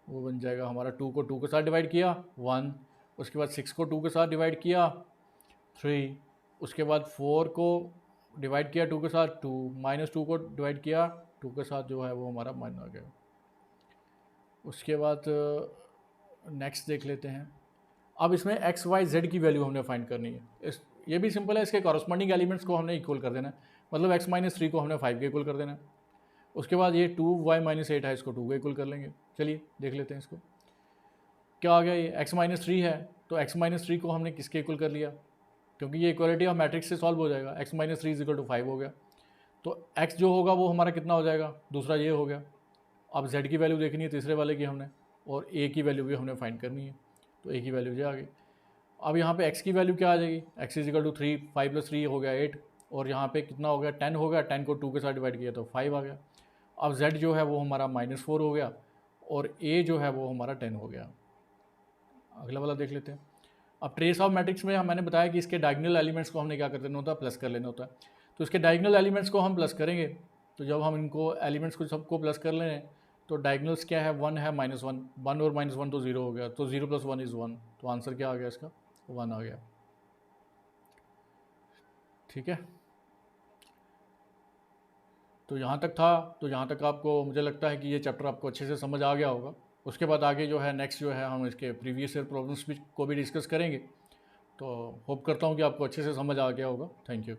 वो बन जाएगा हमारा 2 को 2 के साथ डिवाइड किया 1, उसके बाद 6 को 2 के साथ डिवाइड किया 3, उसके बाद 4 को डिवाइड किया 2 के साथ 2, -2 को डिवाइड किया 2 के साथ, जो है वो हमारा मान आ गया। उसके बाद नेक्स्ट देख लेते हैं। अब इसमें x, y, z की वैल्यू हमने फाइंड करनी है। ये भी सिंपल है, इसके कॉरस्पॉन्डिंग एलिमेंट्स को हमने इक्वल कर देना है, मतलब x - 3 को हमने 5 के इक्वल कर देना है। उसके बाद ये 2y - 8 है, इसको 2 के इक्वल कर लेंगे। चलिए देख लेते हैं इसको, क्या आ गया, ये x - 3 है, तो x - 3 को हमने किसके इक्वल कर लिया, क्योंकि ये इक्वालिटी ऑफ मैट्रिक्स से सॉल्व हो जाएगा। x - 3 = 5 हो गया, तो x जो होगा वो हमारा कितना हो जाएगा, दूसरा ये हो गया। अब z की वैल्यू देखनी है तीसरे वाले की हमने, और a की वैल्यू भी हमने फाइंड करनी है, तो a की वैल्यू ये आ गई। अब यहाँ पे x की वैल्यू क्या आ जाएगी, x = 3, 5 + 3 हो गया 8, और यहाँ पे कितना हो गया, 10 हो गया, 10 को 2 के साथ डिवाइड किया तो 5 आ गया। अब z जो है वो हमारा -4 हो गया, और a जो है वो हमारा 10 हो गया। अगला वाला देख लेते हैं। अब ट्रेस ऑफ मैट्रिक्स में मैंने बताया कि इसके डायगोनल एलिमेंट्स को हमने क्या कर देना होता है, प्लस कर लेना होता है। तो इसके डायगोनल एलिमेंट्स को हम प्लस करेंगे, तो जब हम इनको एलिमेंट्स को सबको प्लस कर ले रहे हैं, तो डायगोनल्स क्या है, 1 है, -1, 1 और -1 तो 0 हो गया, तो 0 + 1 = 1, तो आंसर क्या आ गया इसका, 1 आ गया। ठीक है, तो यहाँ तक था, तो यहाँ तक आपको मुझे लगता है कि ये चैप्टर आपको अच्छे से समझ आ गया होगा। उसके बाद आगे जो है नेक्स्ट जो है हम इसके प्रीवियस ईयर प्रॉब्लम्स को भी डिस्कस करेंगे। तो होप करता हूँ कि आपको अच्छे से समझ आ गया होगा। Thank you.